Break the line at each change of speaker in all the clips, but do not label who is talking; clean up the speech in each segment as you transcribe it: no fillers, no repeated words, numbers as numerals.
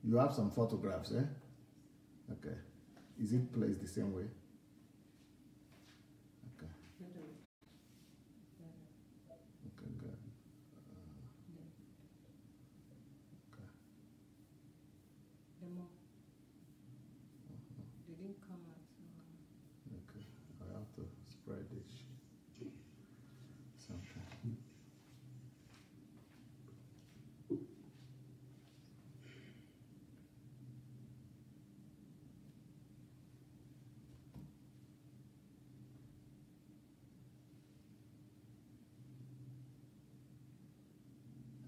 You have some photographs, eh? Okay. Is it placed the same way? Okay. Okay, good. Okay.
They didn't come out.
Okay. I have to spread this something.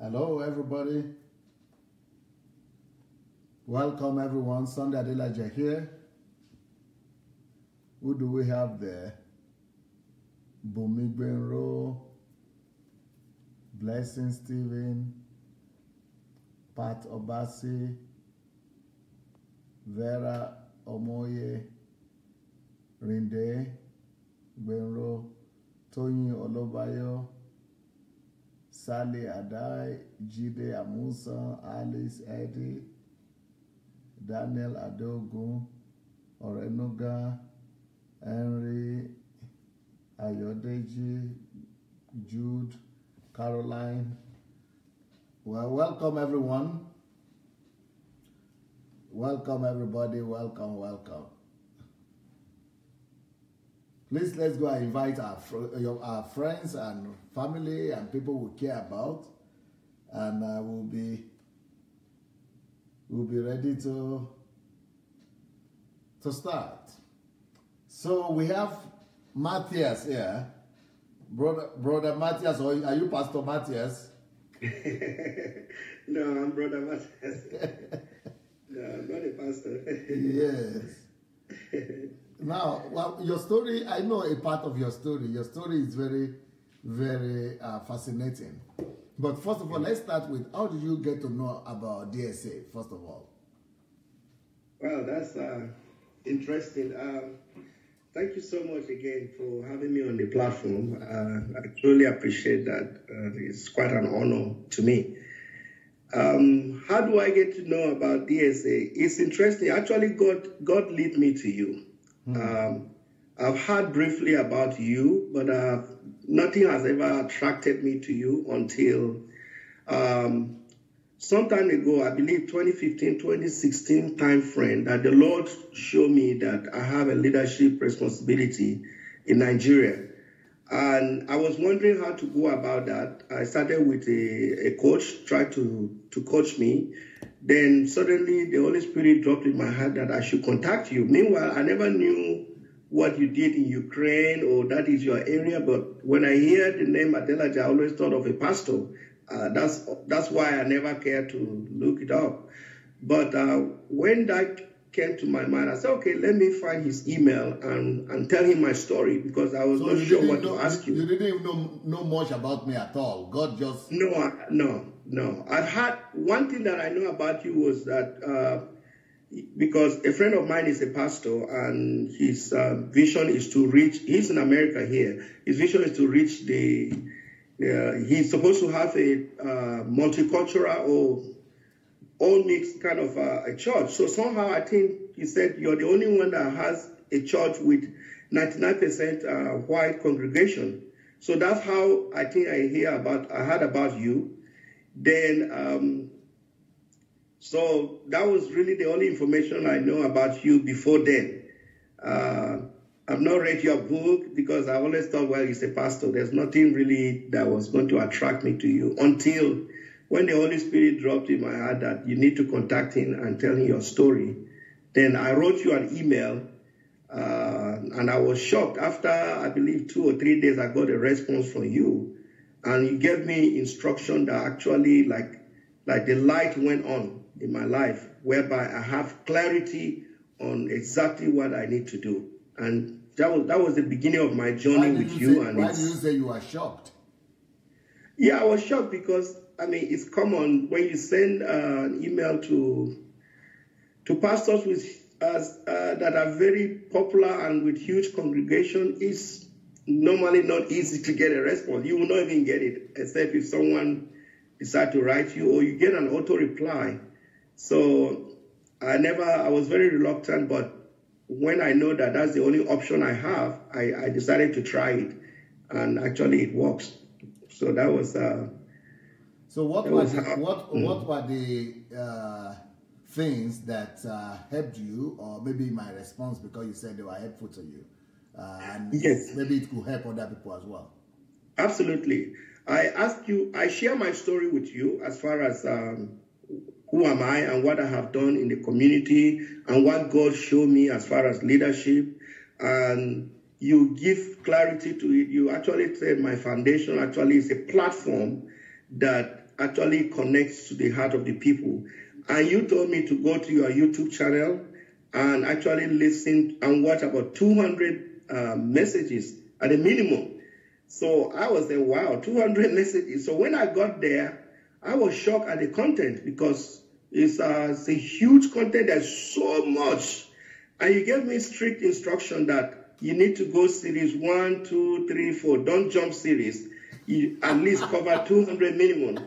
Hello, everybody. Welcome, everyone. Sunday Adelaja here. Who do we have there? Bumi Benro, Blessing Stephen, Pat Obasi, Vera Omoye, Rinde Benro, Tony Olobayo, Sally Adai, Jide Amusa, Alice Eddie, Daniel Adogun, Orenuga, Henry Ayodeji, Jude, Caroline. Well, welcome everyone. Welcome everybody. Welcome, welcome. Please, let's go and invite our friends and family and people we care about, and we'll be ready to start. So we have Mathias here, brother Mathias. Or are you Pastor Mathias?
No, I'm Brother Mathias. No, I'm not a pastor.
Yes. Now, well, your story, I know a part of your story. Your story is very, very fascinating. But first of all, let's start with, how did you get to know about DSA, first of all?
Well, that's interesting. Thank you so much again for having me on the platform. I truly appreciate that. It's quite an honor to me. How do I get to know about DSA? It's interesting. Actually, God led me to you. I've heard briefly about you, but nothing has ever attracted me to you until some time ago, I believe 2015, 2016 time frame, that the Lord showed me that I have a leadership responsibility in Nigeria. And I was wondering how to go about that. I started with a coach, tried to coach me. Then suddenly the Holy Spirit dropped in my heart that I should contact you. Meanwhile, I never knew what you did in Ukraine or that is your area. But when I hear the name Adelaja, I always thought of a pastor. That's why I never cared to look it up. But when that came to my mind, I said, okay, let me find his email and tell him my story, because I was not sure what to ask you.
You didn't even know much about me at all. God just...
No. I've had one thing that I know about you was that because a friend of mine is a pastor, and his vision is to reach, he's in America here, his vision is to reach he's supposed to have a multicultural or all mixed kind of a church. So somehow I think he said you're the only one that has a church with 99% white congregation. So that's how I think I heard about you. Then, so that was really the only information I know about you before then. I've not read your book because I always thought, well, he's a pastor. There's nothing really that was going to attract me to you until when the Holy Spirit dropped in my heart that you need to contact him and tell him your story. Then I wrote you an email, and I was shocked. After, I believe, 2 or 3 days, I got a response from you. And you gave me instruction that actually, like the light went on in my life, whereby I have clarity on exactly what I need to do. And that was the beginning of my journey with you.
Why did you say you were shocked?
Yeah, I was shocked because, I mean, it's common when you send an email to pastors that are very popular and with huge congregation. It's normally not easy to get a response. You will not even get it, except if someone decides to write you or you get an auto reply. So I was very reluctant, but when I know that that's the only option I have, I decided to try it, and actually it works. So that was.
So what were the things that helped you, or maybe my response, because you said they were helpful to you, and
yes,
maybe it could help other people as well?
Absolutely. I share my story with you as far as who am I and what I have done in the community and what God showed me as far as leadership. And you give clarity to it. You actually said my foundation actually is a platform that actually connects to the heart of the people. And you told me to go to your YouTube channel and actually listen and watch about 200 messages at a minimum. So I was saying, wow, 200 messages. So when I got there, I was shocked at the content because it's a huge content. There's so much. And you gave me strict instruction that you need to go series 1, 2, 3, 4. Don't jump series. You at least cover 200 minimum.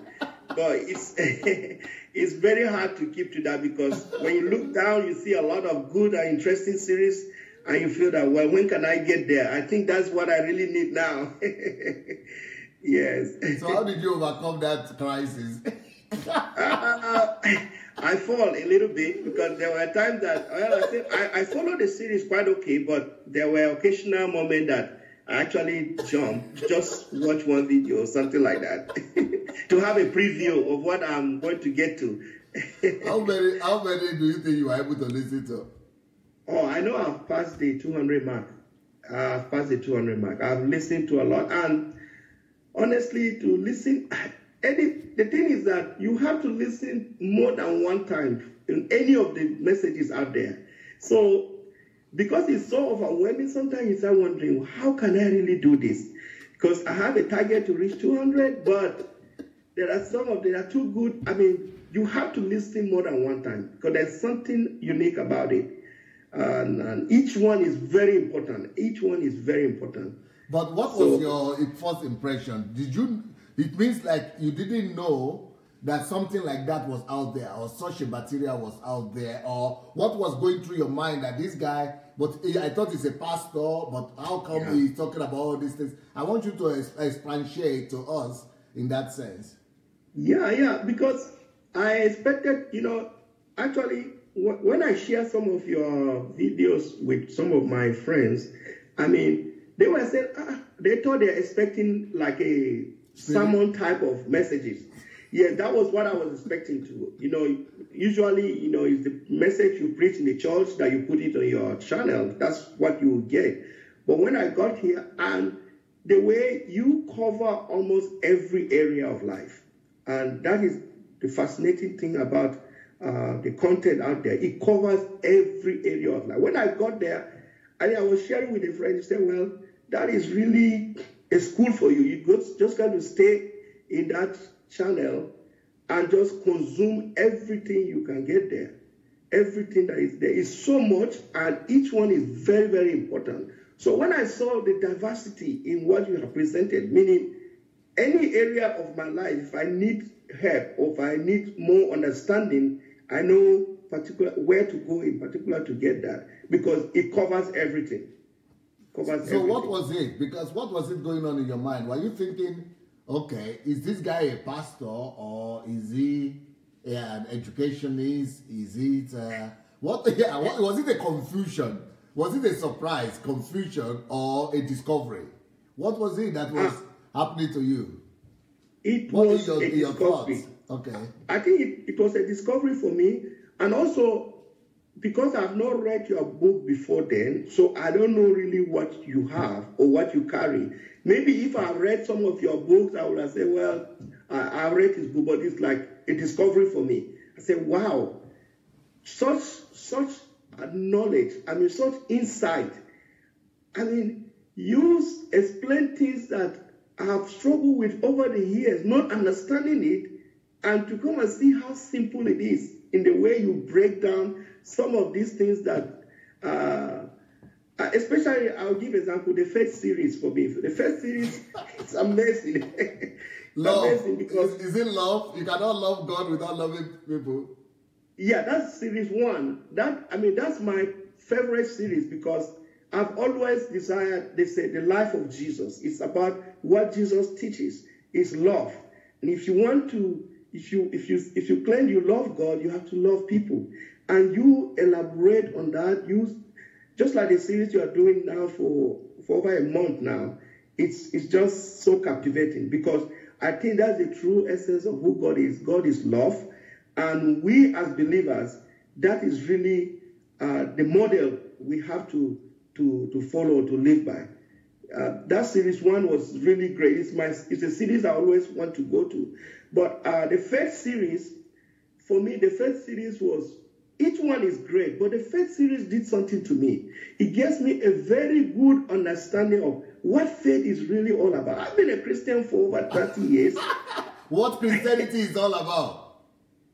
But it's it's very hard to keep to that because when you look down, you see a lot of good and interesting series. And you feel that, well, when can I get there? I think that's what I really need now. Yes.
So how did you overcome that crisis?
I fall a little bit because there were times that, well, I followed the series quite okay, but there were occasional moments that I actually jumped, just watch one video or something like that, to have a preview of what I'm going to get to.
How many do you think you were able to listen to?
Oh, I know I've passed the 200 mark. I've passed the 200 mark. I've listened to a lot. And honestly, to listen, the thing is that you have to listen more than one time in any of the messages out there. So, because it's so overwhelming, sometimes you start wondering, how can I really do this? Because I have a target to reach 200, but there are some of them that are too good. I mean, you have to listen more than one time because there's something unique about it. And each one is very important. Each one is very important.
But what was your first impression? It means like you didn't know that something like that was out there, or such a material was out there, or what was going through your mind that this guy, but I thought he's a pastor, but how come he's talking about all these things? I want you to expatiate to us in that sense.
Yeah, because I expected, actually, when I share some of your videos with some of my friends, I mean, they were saying, they thought they're expecting like a sermon type of messages. Yeah, that was what I was expecting to. Usually, it's the message you preach in the church that you put it on your channel. That's what you get. But when I got here, and the way you cover almost every area of life, and that is the fascinating thing about the content out there. It covers every area of life. When I got there, I was sharing with a friend. He said, well, that is really a school for you. You just got to stay in that channel and just consume everything you can get there. Everything that is there is so much, and each one is very, very important. So when I saw the diversity in what you have presented, meaning any area of my life, if I need help or if I need more understanding, I know where to go in particular to get that, because it covers everything.
So what was it? Because what was it going on in your mind? Were you thinking, okay, is this guy a pastor, or is he an educationist? Is it what was it a confusion? Was it a surprise, confusion, or a discovery? What was it that was happening to you?
It was a discovery.
Okay.
I think it was a discovery for me, and also because I've not read your book before then, so I don't know really what you have or what you carry. Maybe if I read some of your books, I would have said, well, I read his book, but it's like a discovery for me. I said, wow, such knowledge, such insight. You explain things that I have struggled with over the years, not understanding it, and to come and see how simple it is in the way you break down some of these things that, especially, I'll give example, the first series for me. The first series, it's amazing.
Love.
Amazing because
is it love? You cannot love God without loving people.
Yeah, that's series 1. That's my favorite series because I've always desired, they say, the life of Jesus. It's about what Jesus teaches. It's love. And if you want to, if you claim you love God, you have to love people. And you elaborate on that. You, just like the series you are doing now for over a month now, it's just so captivating because I think that's the true essence of who God is. God is love. And we as believers, that is really the model we have to follow, to live by. That series 1 was really great. It's a series I always want to go to. But the first series, for me, the first series was, each one is great, but the first series did something to me. It gives me a very good understanding of what faith is really all about. I've been a Christian for over 30 years.
What Christianity is all about?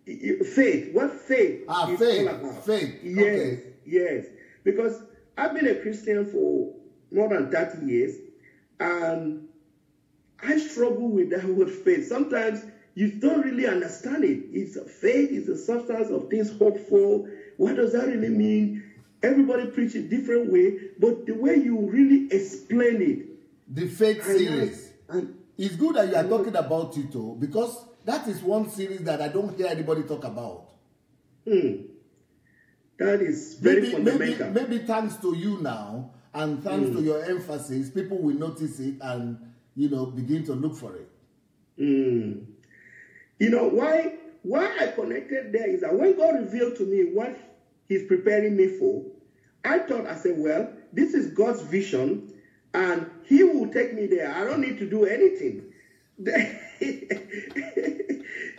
Faith. What faith is all about.
Faith.
Yes,
okay.
Yes. Because I've been a Christian for more than 30 years, and I struggle with that word faith. Sometimes you don't really understand it. Faith is the substance of things hoped for. What does that really mean? Everybody preaches a different way, but the way you really explain it.
The faith series. It's good that you are talking about it, too, because that is one series that I don't hear anybody talk about.
That is very fundamental.
Maybe thanks to you now, and thanks to your emphasis, people will notice it and, begin to look for it.
Why I connected there is that when God revealed to me what he's preparing me for, I said, well, this is God's vision, and he will take me there. I don't need to do anything.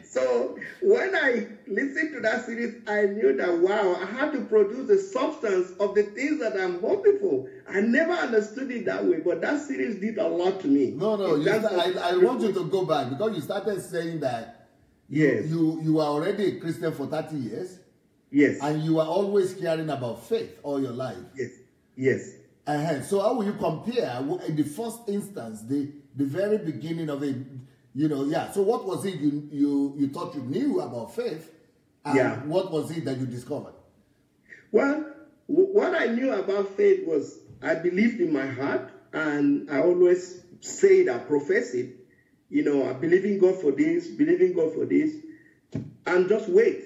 So when I listened to that series, I knew that, wow, I have to produce the substance of the things that I'm hoping for. I never understood it that way, but that series did a lot to me.
No, I want you to go back, because you started saying that you are already a Christian for 30 years.
Yes.
And you are always hearing about faith all your life.
Yes.
So how will you compare in the first instance, the very beginning of it? So what was it you thought you knew about faith? And what was it that you discovered?
Well, what I knew about faith was I believed in my heart, and I always say it, I profess it. I believe in God for this, and just wait.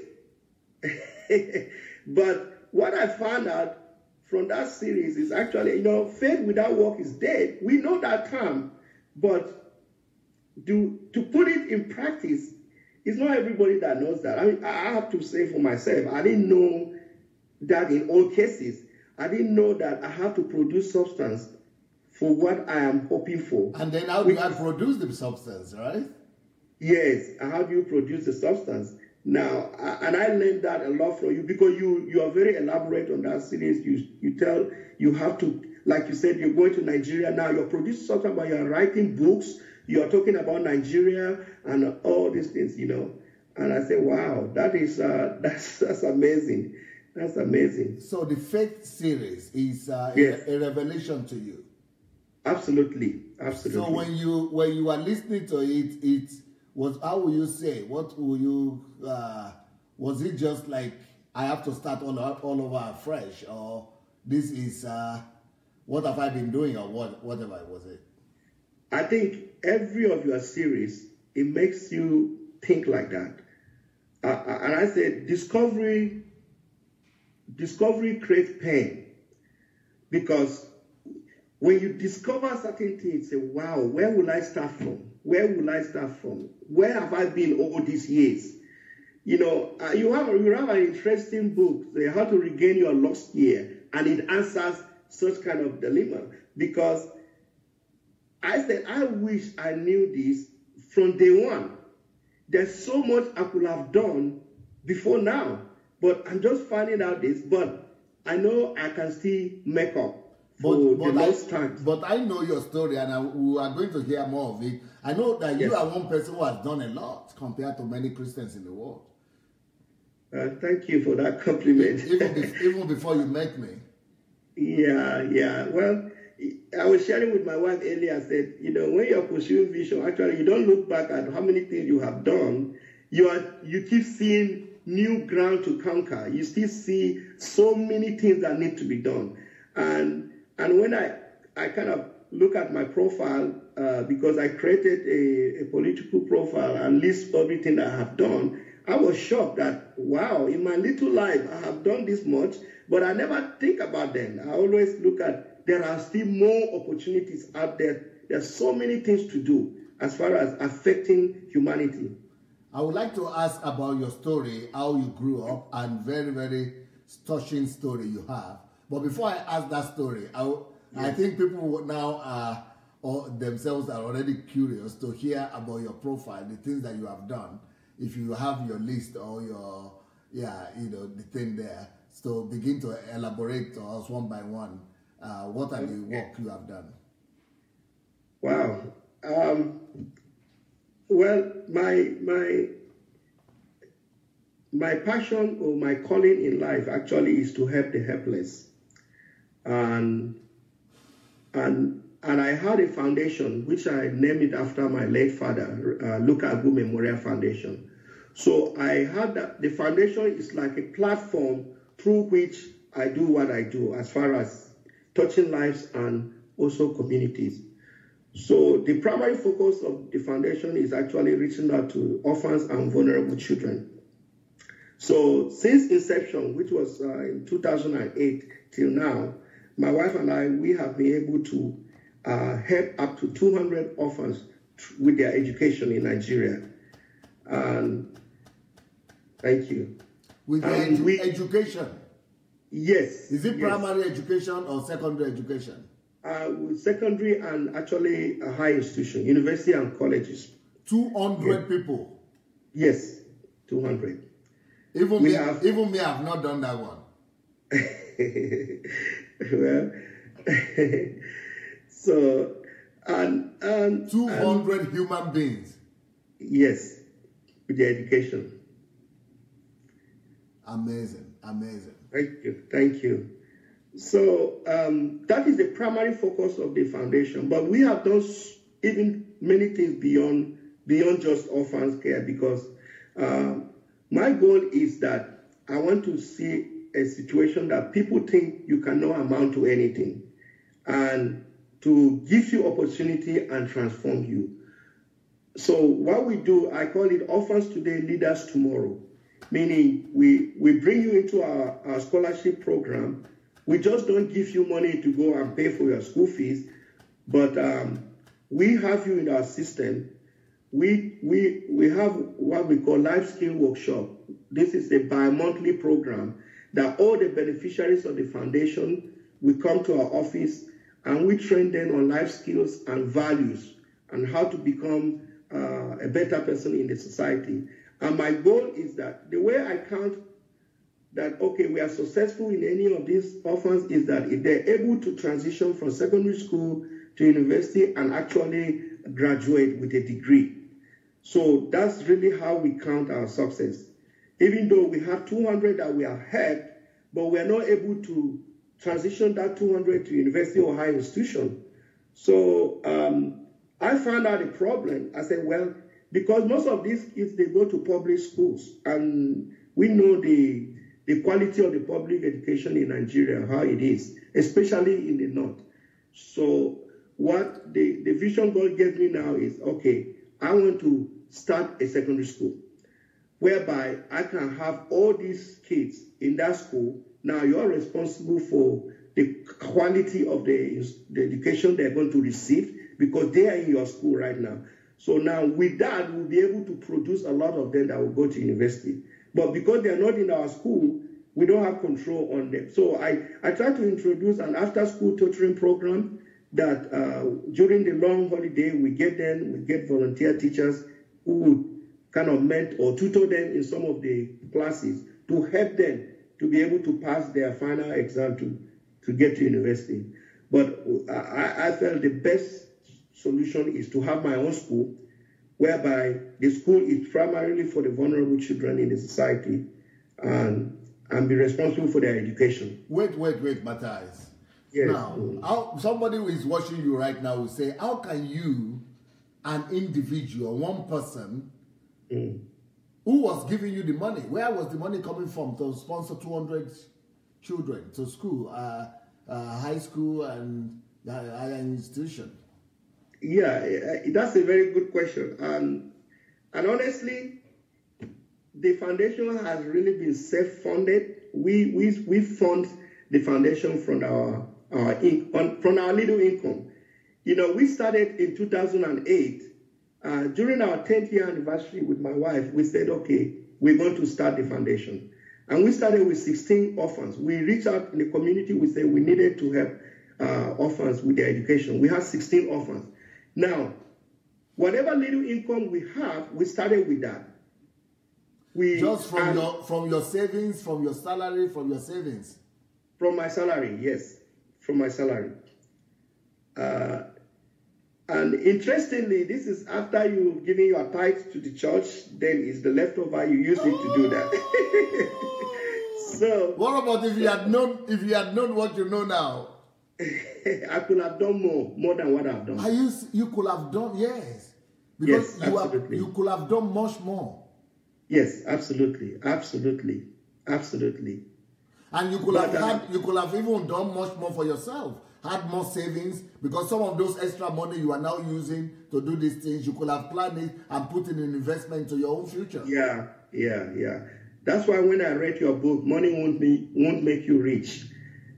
But what I found out from that series is actually, faith without work is dead. We know that term, but to put it in practice, it's not everybody that knows that. I have to say for myself, I didn't know that in all cases. I didn't know that I have to produce substance for what I am hoping for.
And then how do you produce the substance, right?
Yes, how do you produce the substance? Now, and I learned that a lot from you, because you are very elaborate on that series. You have to, like you said, you're going to Nigeria now. You're producing something, but you're writing books. You're talking about Nigeria and all these things, And I said, wow, that's amazing. That's amazing.
So the faith series is a revelation to you.
Absolutely.
So when you are listening to it, it was, how will you say? What will you? Was it just like I have to start all over afresh, or this is what have I been doing, or whatever was it?
I think every of your series, it makes you think like that. And I said, discovery creates pain, because when you discover certain things, say, wow, where will I start from? Where have I been all these years? You have an interesting book, How to Regain Your Lost Year, and it answers such kind of dilemma, because I said, I wish I knew this from day one. There's so much I could have done before now, but I'm just finding out this, but I know I can still make up for the lost time.
But I know your story, and we are going to hear more of it. I know that you are one person who has done a lot compared to many Christians in the world.
Thank you for that compliment.
even before you met me.
Yeah. Well, I was sharing with my wife earlier. I said, when you're pursuing vision, actually, you don't look back at how many things you have done. You keep seeing new ground to conquer. You still see so many things that need to be done. And when I kind of look at my profile, because I created a political profile and list everything that I have done, I was shocked that, wow, in my little life, I have done this much, but I never think about them. I always look at, there are still more opportunities out there. There's so many things to do as far as affecting humanity.
I would like to ask about your story, how you grew up, and very, very touching story you have. But before I ask that story, I think people now or themselves are already curious to hear about your profile, the things that you have done. If you have your list or your, the thing there. So begin to elaborate to us one by one. What are the work you have done?
Wow. Well, my passion or my calling in life actually is to help the helpless. And I had a foundation which I named it after my late father, Agbu Memorial Foundation. So I had that. The foundation is like a platform through which I do what I do as far as touching lives and also communities. So the primary focus of the foundation is actually reaching out to orphans and vulnerable children. So since inception, which was in 2008 till now, my wife and I, we have been able to help up to 200 orphans with their education in Nigeria. And thank you.
With the education?
Yes.
Is it primary education or secondary education?
With secondary and actually a high institution, university and colleges.
200 people?
Yes, 200.
Even me, I've not done that one.
Well, so, and
200 human beings?
Yes, with the education.
Amazing, amazing.
Thank you. So that is the primary focus of the foundation. But we have done even many things beyond just orphans care, because my goal is that I want to see a situation that people think you cannot amount to anything, and to give you opportunity and transform you. So what we do, I call it Orphans Today, Leaders Tomorrow. Meaning we bring you into our scholarship program. We just don't give you money to go and pay for your school fees, but we have you in our system. We have what we call life skill workshop. This is a bi-monthly program that all the beneficiaries of the foundation will come to our office, and we train them on life skills and values and how to become a better person in the society. And my goal is that the way I count that, okay, we are successful in any of these orphans is that if they're able to transition from secondary school to university and actually graduate with a degree. So that's really how we count our success. Even though we have 200 that we have helped, but we are not able to transition that 200 to university or higher institution. So I found out a problem. I said, well, because most of these kids, they go to public schools, and we know the quality of the public education in Nigeria, how it is, especially in the north. So what the vision God gave me now is, okay, I want to start a secondary school whereby I can have all these kids in that school. Now you're responsible for the quality of the education they're going to receive, because they are in your school right now. So now with that, we'll be able to produce a lot of them that will go to university. But because they're not in our school, we don't have control on them. So I try to introduce an after-school tutoring program that during the long holiday, we get volunteer teachers who would kind of mentor or tutor them in some of the classes to help them to be able to pass their final exam to get to university. But I felt the best solution is to have my own school, whereby the school is primarily for the vulnerable children in the society, and be responsible for their education.
Wait, Mathias.
Yes.
Now, somebody who is watching you right now will say, how can you, an individual, one person, Who was giving you the money? Where was the money coming from to sponsor 200 children to school, high school and higher institution?
Yeah, that's a very good question. And honestly, the foundation has really been self-funded. We fund the foundation from our little income. You know, we started in 2008. During our 10th year anniversary with my wife, we said, okay, we're going to start the foundation. And we started with 16 orphans. We reached out in the community. We said we needed to help orphans with their education. We had 16 orphans. Now, whatever little income we have, we started with that.
Just from your savings, from your salary, from your savings?
From my salary, yes. From my salary. And interestingly, this is after you've given your tithe to the church, then it's the leftover, you use it to do that. So
what about if you had known what you know now?
I could have done more than what I've done.
You could have done, yes. Because
yes, absolutely.
You could have done much more.
Yes, absolutely.
And you could have even done much more for yourself. Had more savings, because some of those extra money you are now using to do these things, you could have planned it and put in an investment to your own future.
Yeah. That's why when I read your book, Money Won't Make You Rich,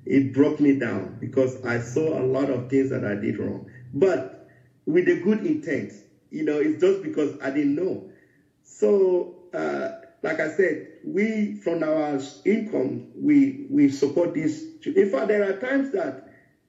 it broke me down, because I saw a lot of things that I did wrong. But with a good intent, you know, it's just because I didn't know. So, like I said, we, from our income, we support this. In fact, there are times that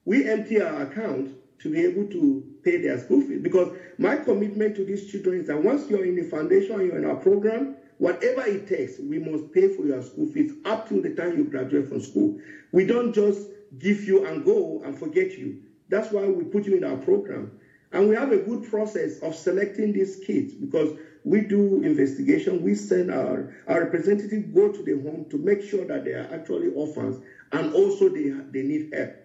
we empty our account to be able to pay their school fees. Because my commitment to these children is that once you're in the foundation, you're in our program, whatever it takes, we must pay for your school fees up till the time you graduate from school. We don't just give you and go and forget you. That's why we put you in our program. And we have a good process of selecting these kids, because we do investigation. We send our representative go to the home to make sure that they are actually orphans, and also they need help.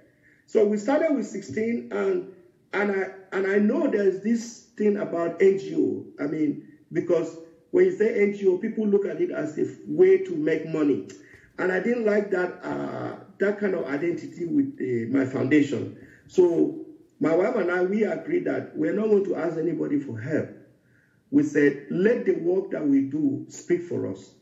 So we started with 16, and I know there's this thing about NGO. I mean, because when you say NGO, people look at it as a way to make money, and I didn't like that kind of identity with my foundation. So my wife and I, we agreed that we're not going to ask anybody for help. We said, let the work that we do speak for us.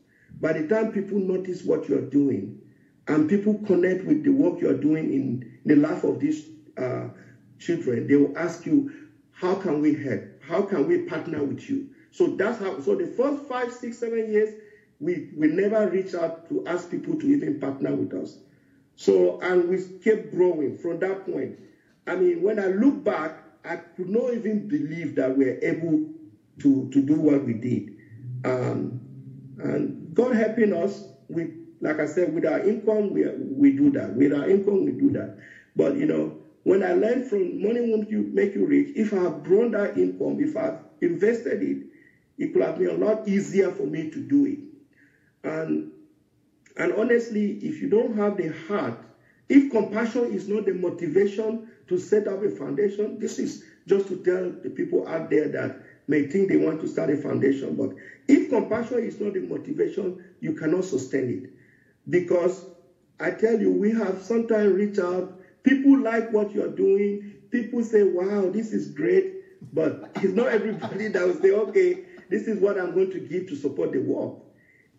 By the time people notice what you're doing, and people connect with the work you're doing in the life of these children, they will ask you, how can we help? How can we partner with you? So that's how. So the first 5, 6, 7 years, we never reached out to ask people to even partner with us. So, and we kept growing from that point. I mean, when I look back, I could not even believe that we were able to do what we did. And God helping us with, like I said, with our income, we do that. With our income, we do that. But, you know, when I learned from Money Won't Make You Rich, if I have grown that income, if I've invested it, it could have been a lot easier for me to do it. And honestly, if you don't have the heart, if compassion is not the motivation to set up a foundation, this is just to tell the people out there that may think they want to start a foundation. But if compassion is not the motivation, you cannot sustain it. Because I tell you, we have sometimes reached out. People like what you're doing. People say, wow, this is great. But it's not everybody that will say, okay, this is what I'm going to give to support the work.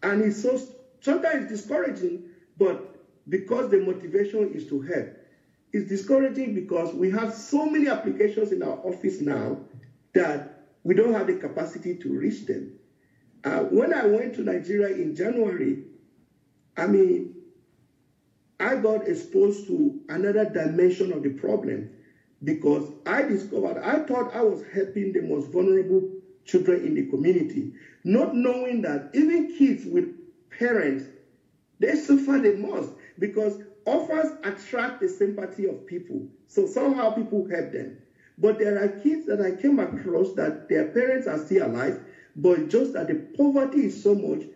And it's so sometimes discouraging, but because the motivation is to help. It's discouraging because we have so many applications in our office now that we don't have the capacity to reach them. When I went to Nigeria in January, I mean, I got exposed to another dimension of the problem, because I thought I was helping the most vulnerable children in the community, not knowing that even kids with parents, they suffer the most, because orphans attract the sympathy of people. So somehow people help them. But there are kids that I came across that their parents are still alive, but just that the poverty is so much.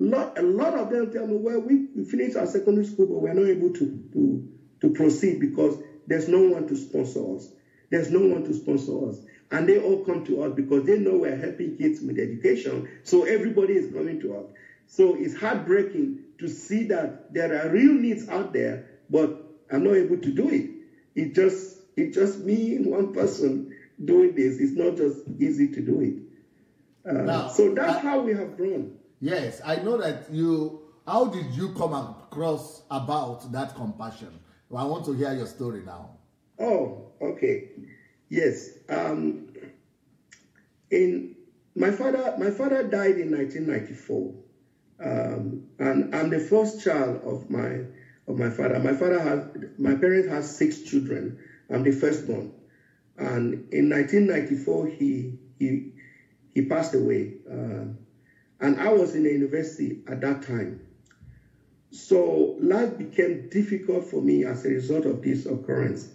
A lot of them tell me, well, we finished our secondary school, but we're not able to proceed because there's no one to sponsor us. There's no one to sponsor us. and they all come to us because they know we're helping kids with education. So everybody is coming to us. So it's heartbreaking to see that there are real needs out there, but I'm not able to do it. It's just me, one person doing this. It's not just easy to do it. So that's how we have grown.
Yes, I know that how did you come across about that compassion? Well, I want to hear your story now.
Oh, okay. Yes. My father died in 1994. And I'm the first child of my father. My parents had 6 children. I'm the firstborn. And in 1994, he passed away. And I was in the university at that time. So life became difficult for me as a result of this occurrence,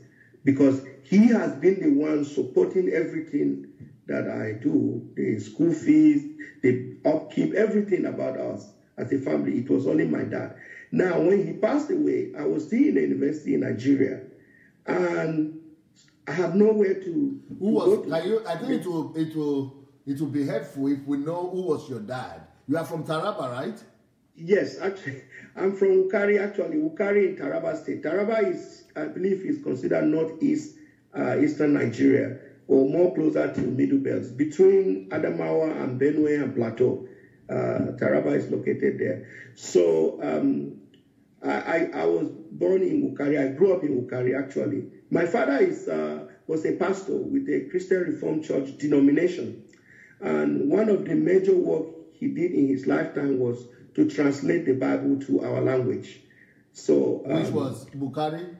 because he has been the one supporting everything that I do, the school fees, the upkeep, everything about us as a family. It was only my dad. Now, when he passed away, I was still in the university in Nigeria, and I have nowhere to.
I think it will be helpful if we know who was your dad. You are from Taraba, right?
Yes, actually, I'm from Wukari. Actually, Wukari in Taraba State. Taraba is, I believe, is considered northeast, eastern Nigeria, or more closer to Middle Belt, between Adamawa and Benue and Plateau. Taraba is located there. So I was born in Wukari. I grew up in Wukari, actually. My father was a pastor with a Christian Reformed Church denomination. And one of the major work he did in his lifetime was to translate the Bible to our language. So
which was Wukari?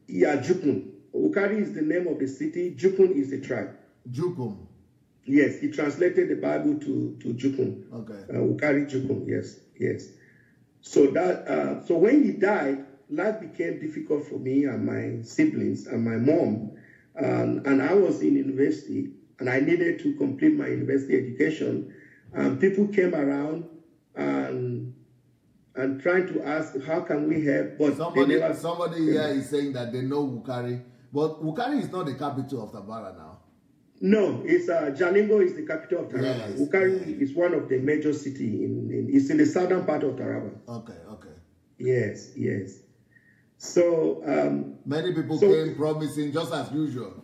Yeah, Jukun. Wukari is the name of the city. Jukun is the tribe.
Jukun.
Yes, he translated the Bible to Jukun.
Okay.
Wukari Jukun. Yes. So so when he died, life became difficult for me and my siblings and my mom. And I was in university, and I needed to complete my university education. And people came around and trying to ask, how can we help? But
somebody here is saying that they know Wukari, but Wukari is not the capital of Tabara now.
No, it's Jalingo is the capital of Taraba. Yes, Wukari is one of the major cities it's in the southern part of Taraba.
Okay.
Yes. So
many people came promising just as usual.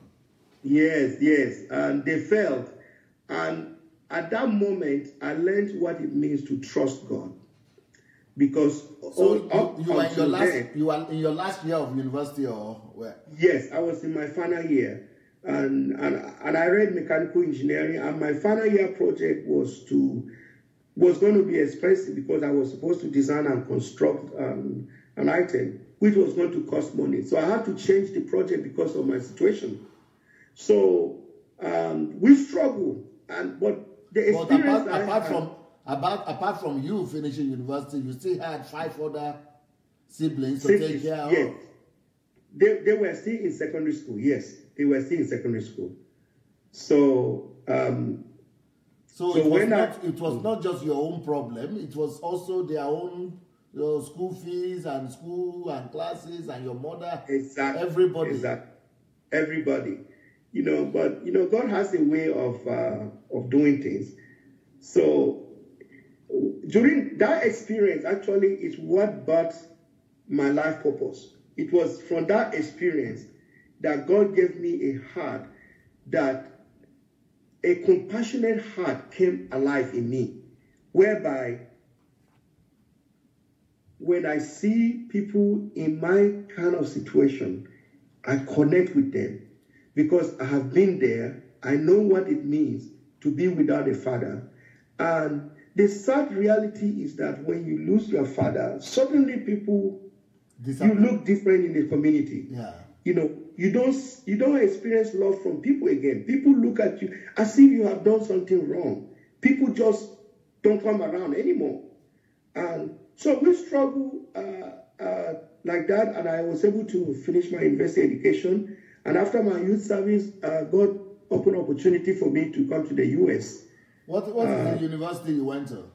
Yes, and they failed. And at that moment, I learned what it means to trust God. Because
you were in your last year of university, or where?
Yes, I was in my final year, and I read mechanical engineering, and my final year project was going to be expensive because I was supposed to design and construct an item, which was going to cost money. So I had to change the project because of my situation. So we struggled, but the experience
apart from you finishing university, you still had 5 other siblings to take care of.
Yes. They were still in secondary school. Yes, they were still in secondary school. So
it was not just your own problem. It was also their own school fees and school and classes and your mother.
Exactly.
Everybody.
Exactly. Everybody. But God has a way of doing things. So during that experience, actually, is what brought my life purpose. It was from that experience that God gave me a heart, that a compassionate heart came alive in me, whereby when I see people in my kind of situation, I connect with them because I have been there. I know what it means to be without a father. And the sad reality is that when you lose your father, suddenly you look different in the community.
Yeah.
You don't experience love from people again. People look at you as if you have done something wrong. People just don't come around anymore. And so we struggle like that, and I was able to finish my university education. And after my youth service, God opened opportunity for me to come to the U.S.
What is the university you went to?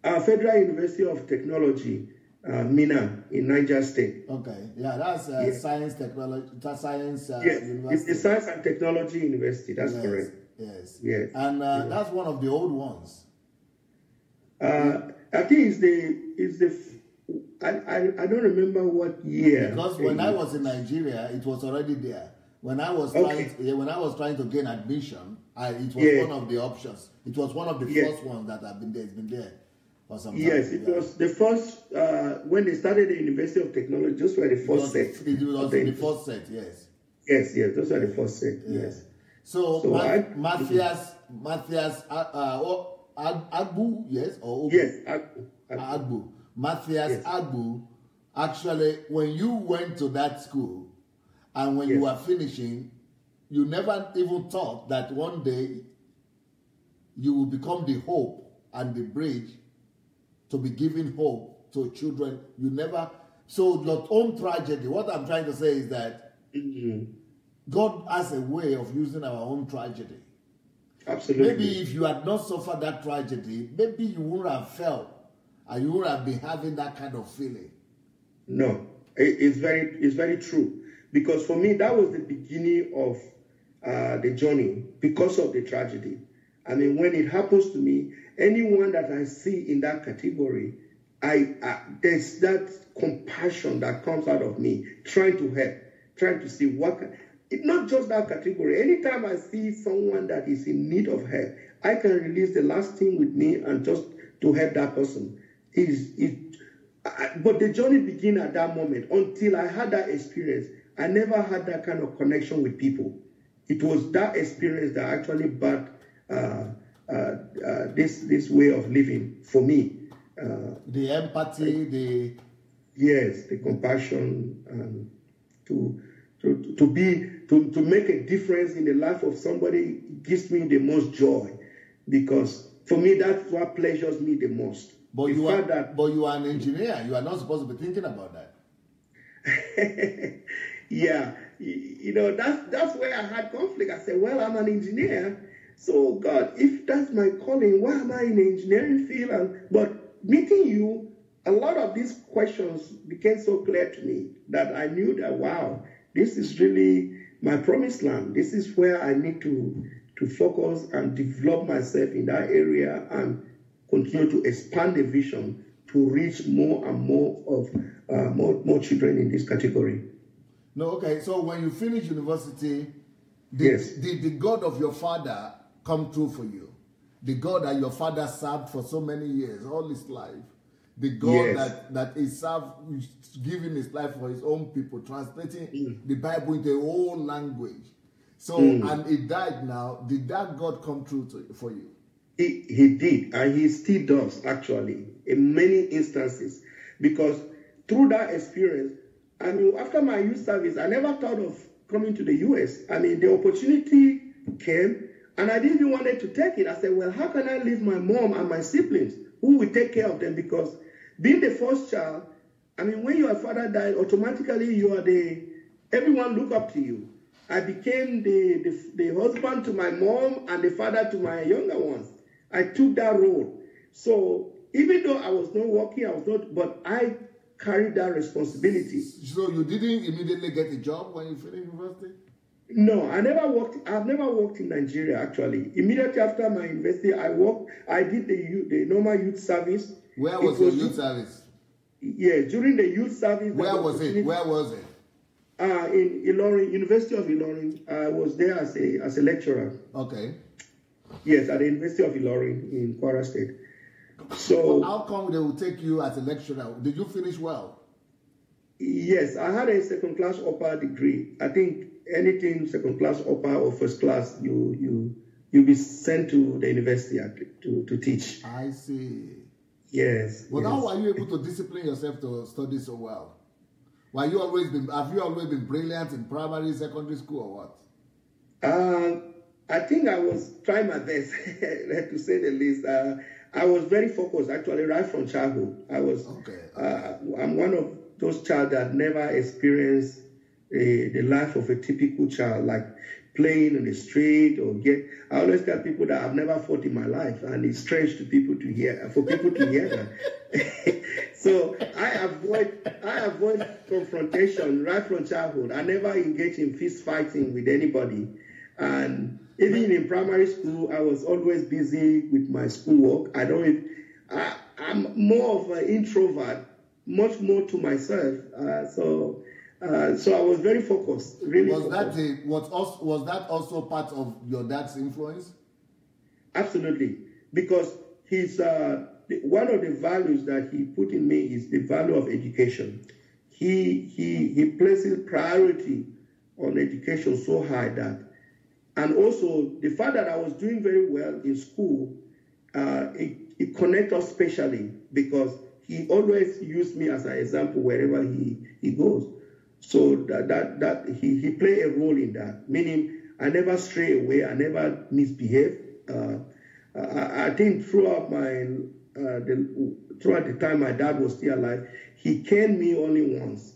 Federal University of Technology, Mina, in Niger State.
Okay, yeah, that's science, technology, science
Yes,
university.
it's a Science and Technology University. That's correct.
Yes.
Yes.
And that's one of the old ones.
I think I don't remember what year.
Because when I was in Nigeria, it was already there. When I was trying to gain admission, it was one of the options. It was one of the first ones that have been there. It's been there for some time.
Yes, it was the first when they started the University of Technology. Those were the first set.
It was the first set. Yes.
Yes, those are the first set. Yes.
So Mathias Agbu, yes, or
yes,
Agbu. Mathias Agbu. Actually, when you went to that school and when you were finishing, you never even thought that one day you will become the hope and the bridge to be giving hope to children. You never. So your own tragedy. What I'm trying to say is that God has a way of using our own tragedy.
Absolutely.
Maybe if you had not suffered that tragedy, maybe you wouldn't have felt and you would have been having that kind of feeling.
No, it's very true. Because for me, that was the beginning of the journey because of the tragedy. I mean, when it happens to me, anyone that I see in that category, there's that compassion that comes out of me, trying to help, trying to see what can. It's not just that category. Anytime I see someone that is in need of help, I can release the last thing with me and just to help that person. But the journey began at that moment. Until I had that experience, I never had that kind of connection with people. It was that experience that actually brought this way of living for me.
The empathy, the
compassion, to make a difference in the life of somebody gives me the most joy, because for me that's what pleasures me the most.
But you are an engineer. You are not supposed to be thinking about that.
Yeah, that's where I had conflict. I said, well, I'm an engineer, so God, if that's my calling, why am I in the engineering field? But meeting you, a lot of these questions became so clear to me that I knew that, wow, this is really my promised land. This is where I need to focus and develop myself in that area and continue to expand the vision to reach more and more of more children in this category.
No, okay. So when you finish university, did the God of your father come true for you? The God that your father served for so many years, all his life. The God that he served, giving his life for his own people, translating the Bible into a whole language. So, and he died now. Did that God come true for you?
He did, and he still does, actually, in many instances. Because through that experience, I mean, after my youth service, I never thought of coming to the U.S. I mean, the opportunity came, and I didn't even want to take it. I said, well, how can I leave my mom and my siblings? Who will take care of them? Because being the first child, I mean, when your father died, automatically you are everyone look up to you. I became the husband to my mom and the father to my younger ones. I took that role. So even though I was not working, but I carried that responsibility.
So you didn't immediately get a job when you finished university?
No, I've never worked in Nigeria, actually. Immediately after my university, I did the normal youth service.
Where was your youth service?
Yeah, during the youth service.
Where was it?
In Ilorin, University of Ilorin. I was there as a lecturer.
Okay.
Yes, at the University of Ilorin in Kwara State. So
how come they will take you as a lecturer? Did you finish well?
Yes, I had a second class upper degree. I think anything second class upper or first class, you'll be sent to the university to teach.
I see.
Yes.
Well, how are you able to discipline yourself to study so well? Have you always been brilliant in primary, secondary school, or what?
I think I was trying my best, to say the least. I was very focused, actually, right from childhood. I'm one of those child that never experienced the life of a typical child. Like, playing in the street or get. I always tell people that I've never fought in my life, and it's strange to people to hear, for people to hear that. So I avoid confrontation right from childhood. I never engage in fist fighting with anybody, and even in primary school, I was always busy with my schoolwork. I'm more of an introvert, much more to myself. So I was very focused. Really.
Was that also part of your dad's influence?
Absolutely, because he's one of the values that he put in me is the value of education. He places priority on education so high that, and also the fact that I was doing very well in school, it connects us specially because he always used me as an example wherever he goes. So that he played a role in that, meaning I never stray away, I never misbehave. I think throughout the time my dad was still alive, he caned me only once,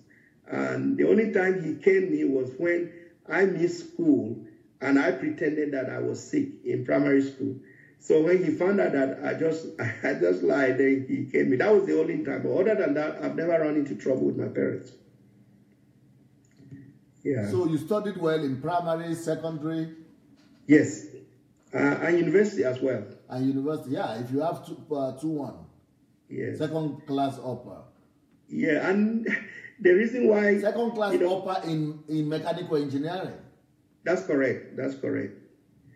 and the only time he caned me was when I missed school and I pretended that I was sick in primary school. So when he found out that I just lied, then he caned me. That was the only time. But other than that, I've never run into trouble with my parents. Yeah.
So you studied well in primary, secondary?
Yes. And university as well.
And university, yeah. If you have 2-1.
Yes.
Second class upper.
Yeah, and the reason why...
Second class upper in mechanical engineering.
That's correct. That's correct.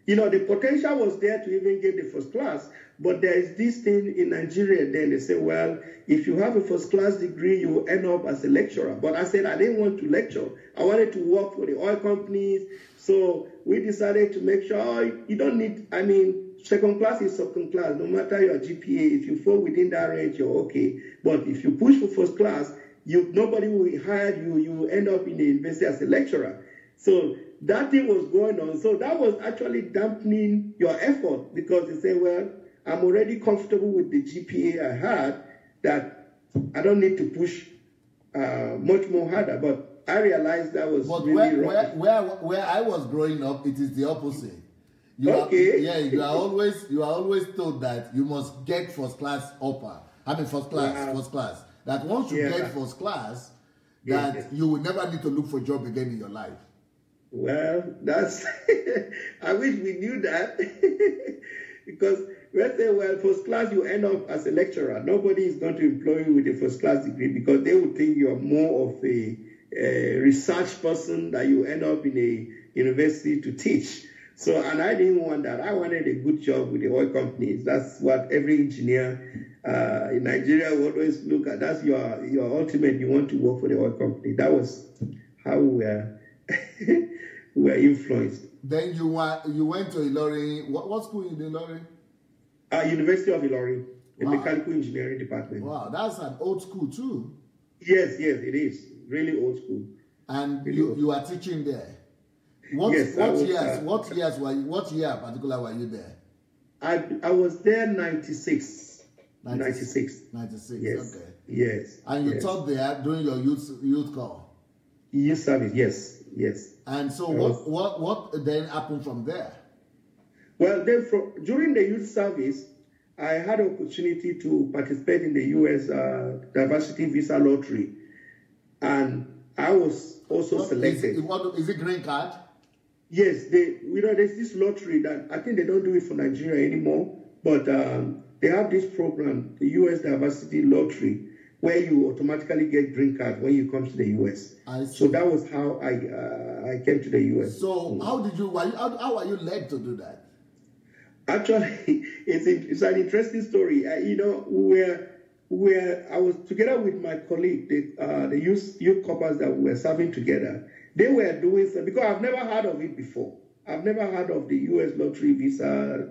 The potential was there to even get the first class, but there is this thing in Nigeria, then they say, well, if you have a first class degree, you will end up as a lecturer. But I said I didn't want to lecture. I wanted to work for the oil companies. So we decided to make sure you don't need, second class is second class. No matter your GPA, if you fall within that range, you're okay. But if you push for first class, nobody will hire you. You will end up in the university as a lecturer. So that thing was going on. So that was actually dampening your effort because they say, well, I'm already comfortable with the GPA I had, that I don't need to push much more harder. But I realized that was really wrong.
Where I was growing up, it is the opposite. You are always told that you must get first class upper. First class. That once you get first class, that you will never need to look for a job again in your life.
Well, that's, I wish we knew that. Because let's say, well, first class, you end up as a lecturer. Nobody is going to employ you with a first class degree because they would think you're more of a research person, that you end up in a university to teach. So, and I didn't want that. I wanted a good job with the oil companies. That's what every engineer in Nigeria would always look at. That's your ultimate. You want to work for the oil company. That was how we were influenced.
Then you went to Ilorin. What school in Ilorin?
University of Ilorin, the mechanical engineering department.
Wow, that's an old school too.
Yes, it is. Really old school.
And really you are teaching there. What year particular were you there?
I was there 96.
96.
Yes.
Okay.
Yes.
And you taught there during your youth call?
Youth service, yes.
And so what then happened from there?
Well, then during the youth service, I had an opportunity to participate in the U.S. Diversity Visa Lottery. And I was also selected.
Is it green card?
Yes, there's this lottery that I think they don't do it for Nigeria anymore, but they have this program, the U.S. Diversity Lottery, where you automatically get green card when you come to the U.S. So that was how I came to the U.S.
So how are you led to do that?
Actually, it's an interesting story. Where I was together with my colleague, the youth couples that we were serving together. They were doing something, because I've never heard of it before. I've never heard of the U.S. lottery visa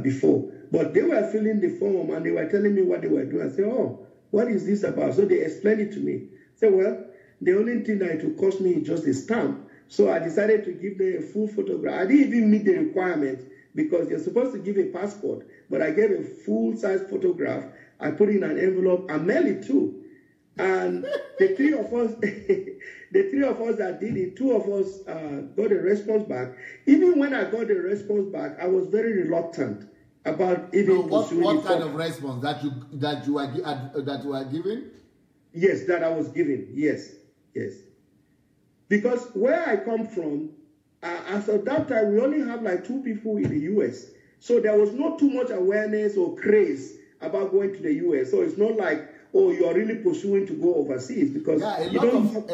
before. But they were filling the form and they were telling me what they were doing. I said, oh, what is this about? So they explained it to me. I said, well, the only thing that it will cost me is just a stamp. So I decided to give them a full photograph. I didn't even meet the requirements because you're supposed to give a passport. But I gave a full-size photograph. I put it in an envelope and mailed it too. And the three of us, the three of us that did it, two of us got a response back. Even when I got a response back, I was very reluctant about even pursuing
what kind of response that you were given?
Yes, that I was given. Yes. Because where I come from, as of that time, we only have like 2 people in the U.S. So there was not too much awareness or craze about going to the U.S. So it's not like, oh, you are really pursuing to go overseas, because
a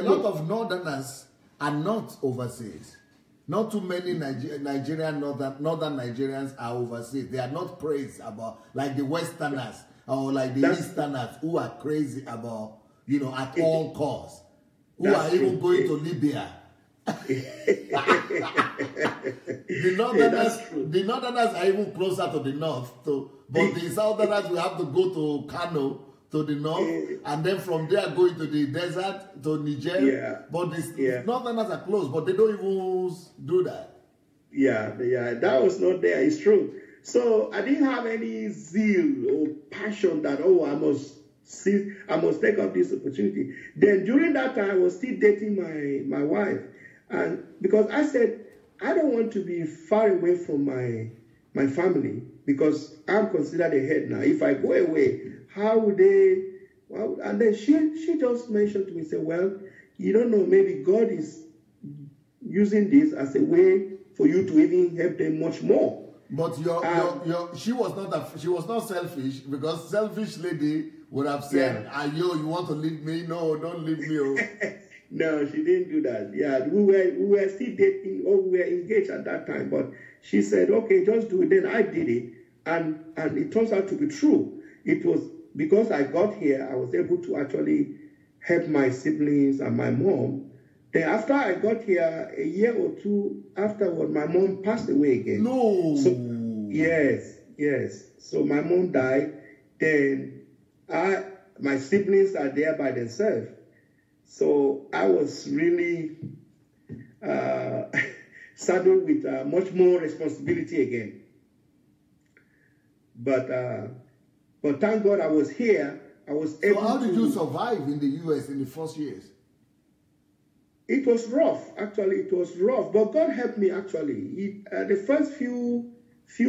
lot of northerners are not overseas. Not too many northern Nigerians are overseas. They are not crazy about like the Westerners or like the Easterners who are crazy about, at all costs. Who are even going to Libya. The northerners are even closer to the north, but the southerners will have to go to Kano, to the north, and then from there go into the desert to Niger.
Yeah.
But the northerners are close, but they don't even do that.
Yeah, that was not there. It's true. So I didn't have any zeal or passion that, oh, I must take up this opportunity. Then during that time, I was still dating my wife, and because I said I don't want to be far away from my family, because I'm considered a head now. If I go away, how would they? Well, and then she just mentioned to me, say, well, you don't know, maybe God is using this as a way for you to even help them much more.
But she was not selfish, because selfish lady would have said, you want to leave me? No, don't leave me. Oh.
No, she didn't do that. Yeah, we were still dating, or we were engaged at that time. But she said, okay, just do it. Then I did it, and it turns out to be true. It was because I got here, I was able to actually help my siblings and my mom. Then after I got here, a year or 2 afterward, my mom passed away again.
No.
So, yes. So my mom died. Then my siblings are there by themselves. So I was really saddled with much more responsibility again. But thank God I was here. I was able to. So
how did you survive in the U.S. in the first years?
It was rough, actually. It was rough, but God helped me, actually. The first few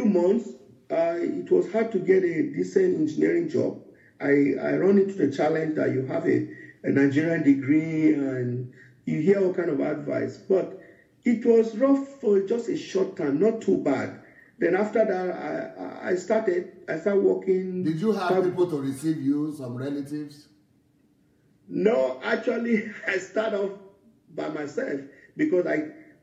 months, it was hard to get a decent engineering job. I run into the challenge that you have a Nigerian degree and you hear all kind of advice. But it was rough for just a short time, not too bad. Then after that, I started working.
Did you have people to receive you, some relatives?
No, actually, I started off by myself, because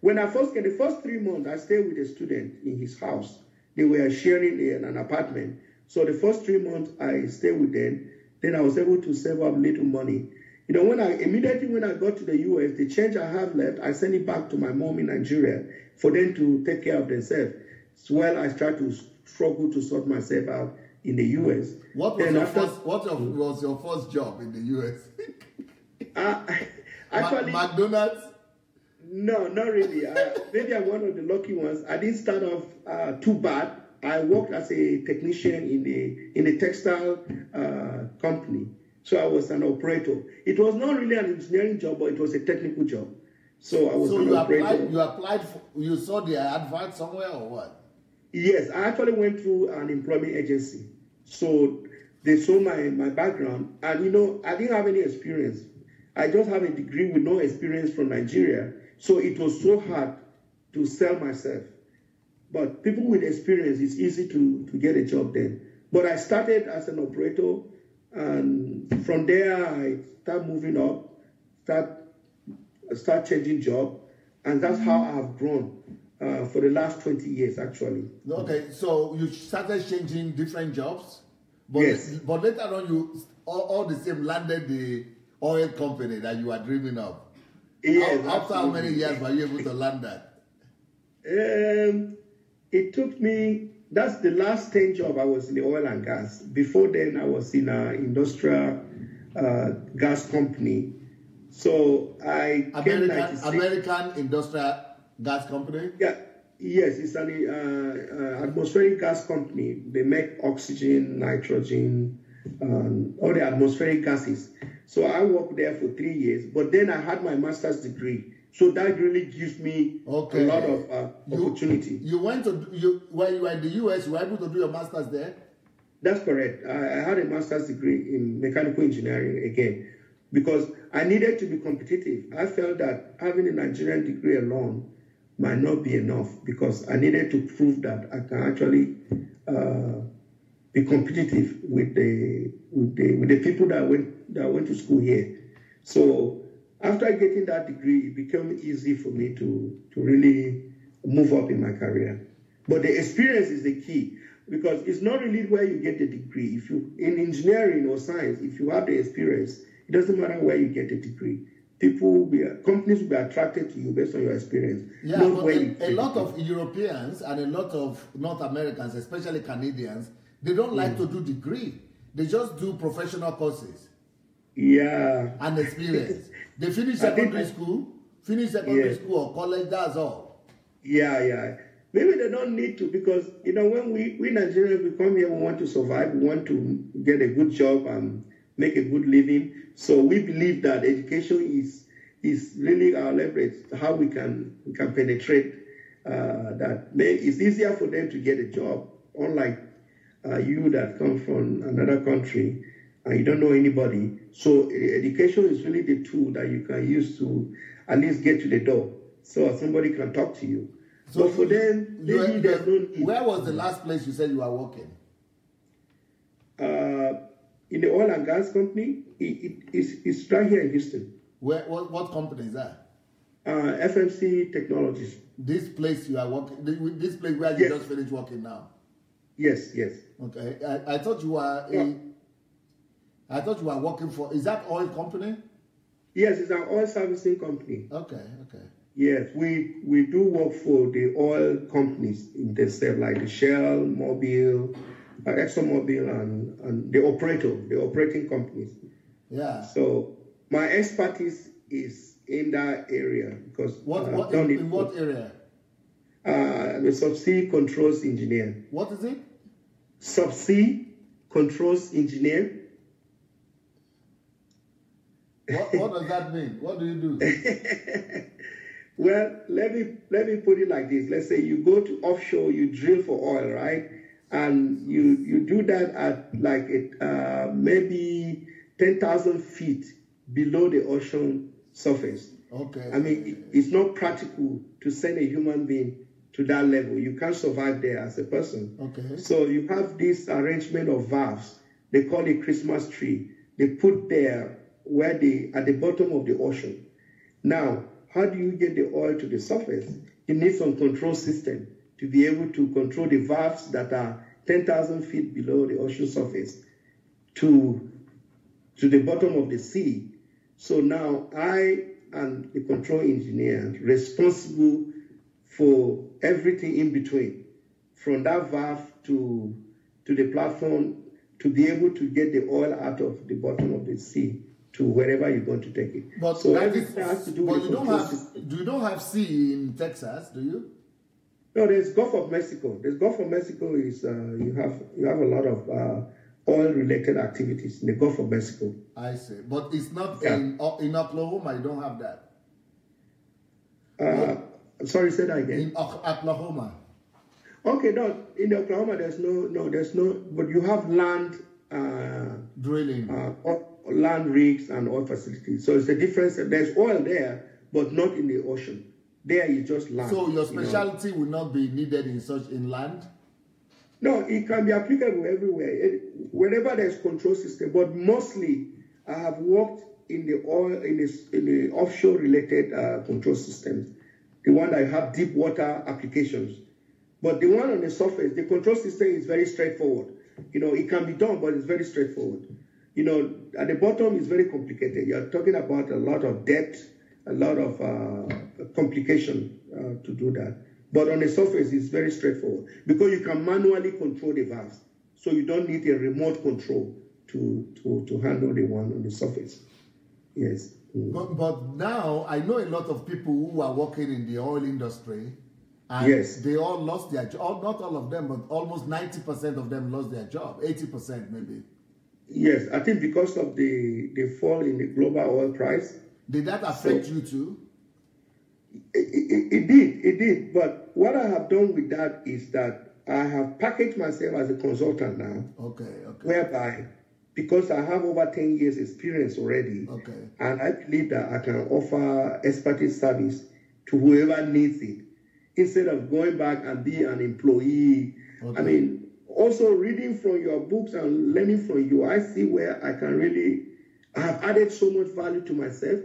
when I first came, the first 3 months, I stayed with a student in his house. They were sharing an apartment. So the first 3 months, I stayed with them. Then I was able to save up little money. Immediately when I got to the U.S., the change I have left, I sent it back to my mom in Nigeria for them to take care of themselves. While I tried to struggle to sort myself out in the U.S.
What was your first job in the U.S.?
Actually,
McDonald's?
No, not really. Maybe I'm one of the lucky ones. I didn't start off too bad. I worked as a technician in a textile company. So I was an operator. It was not really an engineering job, but it was a technical job. So I was an operator.
You saw the advert somewhere or what?
Yes, I actually went through an employment agency. So they saw my background, and I didn't have any experience. I just have a degree with no experience from Nigeria. So it was so hard to sell myself. But people with experience, it's easy to get a job then. But I started as an operator, and from there I start moving up, start changing job, and that's how I've grown for the last 20 years, actually.
Okay, so you started changing different jobs, but
yes.
But later on, you all the same landed the oil company that you were dreaming of.
Yes.
After how many years were you able to land that?
It took me. That's the last 10 job I was in the oil and gas. Before then, I was in an industrial gas company. So
American Industrial Gas Company?
Yeah, yes, it's an atmospheric gas company. They make oxygen, nitrogen, all the atmospheric gases. So I worked there for 3 years, but then I had my master's degree. So that really gives me a lot of opportunity.
You went to, when you were in the US, you were able to do your master's there?
That's correct. I had a master's degree in mechanical engineering again, because I needed to be competitive. I felt that having a Nigerian degree alone might not be enough, because I needed to prove that I can actually be competitive with the people that went to school here. So after getting that degree, it became easy for me to really move up in my career. But the experience is the key, because it's not really where you get the degree. If you in engineering or science, if you have the experience, it doesn't matter where you get the degree. Companies will be attracted to you based on your experience.
Yeah, but a lot of Europeans and a lot of North Americans, especially Canadians, they don't like to do degree. They just do professional courses.
Yeah.
And experience. They finish secondary school or college, that's all.
Yeah. Maybe they don't need to, because, when we Nigerians, we come here, we want to survive, we want to get a good job and make a good living. So we believe that education is really our leverage, how we can penetrate that. It's easier for them to get a job, unlike you that come from another country and you don't know anybody. So education is really the tool that you can use to at least get to the door, so somebody can talk to you. So for them, maybe there's no need.
Where was the last place you said you were working?
In the oil and gas company. It's right here in Houston.
What company is that?
FMC Technologies.
This place you are working, this place where you just finished working now?
Yes.
Okay. I thought you were I thought you were working for, is that oil company?
Yes, it's an oil servicing company.
Okay.
Yes, we do work for the oil companies in themselves, like the Shell, Mobil, ExxonMobil, and the operating companies.
Yeah.
So my expertise is in that area, because
in what area?
I'm a subsea controls engineer.
What is it?
Subsea controls engineer.
What does that mean? What do you do?
Well, let me put it like this. Let's say you go to offshore, you drill for oil, right? And you do that at like maybe 10,000 feet below the ocean surface.
Okay.
I mean, it's not practical to send a human being to that level. You can't survive there as a person.
Okay.
So you have this arrangement of valves. They call it Christmas tree. They put there at the bottom of the ocean. Now, how do you get the oil to the surface? You need some control system to be able to control the valves that are 10,000 feet below the ocean surface to the bottom of the sea. So now I am the control engineer responsible for everything in between, from that valve to the platform, to be able to get the oil out of the bottom of the sea to wherever you're going to take it.
But
so everything has to do with
you don't have sea in Texas, do you?
No, there's Gulf of Mexico. There's Gulf of Mexico is you have a lot of oil-related activities in the Gulf of Mexico.
I see, but it's not in Oklahoma. You don't have that.
I'm sorry, say that again.
In Oklahoma.
Okay, no, in Oklahoma there's no, but you have land
drilling,
land rigs and oil facilities. So it's a difference. There's oil there, but not in the ocean. There you just land.
So your specialty will not be needed in land?
No, it can be applicable everywhere. Whenever there's control system, but mostly I have worked in the offshore related control systems. The one that have deep water applications. But the one on the surface, the control system is very straightforward. It can be done, but it's very straightforward. At the bottom is very complicated. You're talking about a lot of depth, a lot of complication to do that. But on the surface, it's very straightforward because you can manually control the valves. So you don't need a remote control to handle the one on the surface. Yes.
But now I know a lot of people who are working in the oil industry, and they all lost their job. Not all of them, but almost 90% of them lost their job. 80% maybe.
Yes, I think because of the fall in the global oil price.
Did that affect you too?
It did. But what I have done with that is that I have packaged myself as a consultant now.
Okay.
Whereby, because I have over 10 years experience already, and I believe that I can offer expertise service to whoever needs it, instead of going back and be an employee. I mean, also reading from your books and learning from you, I see where I have added so much value to myself,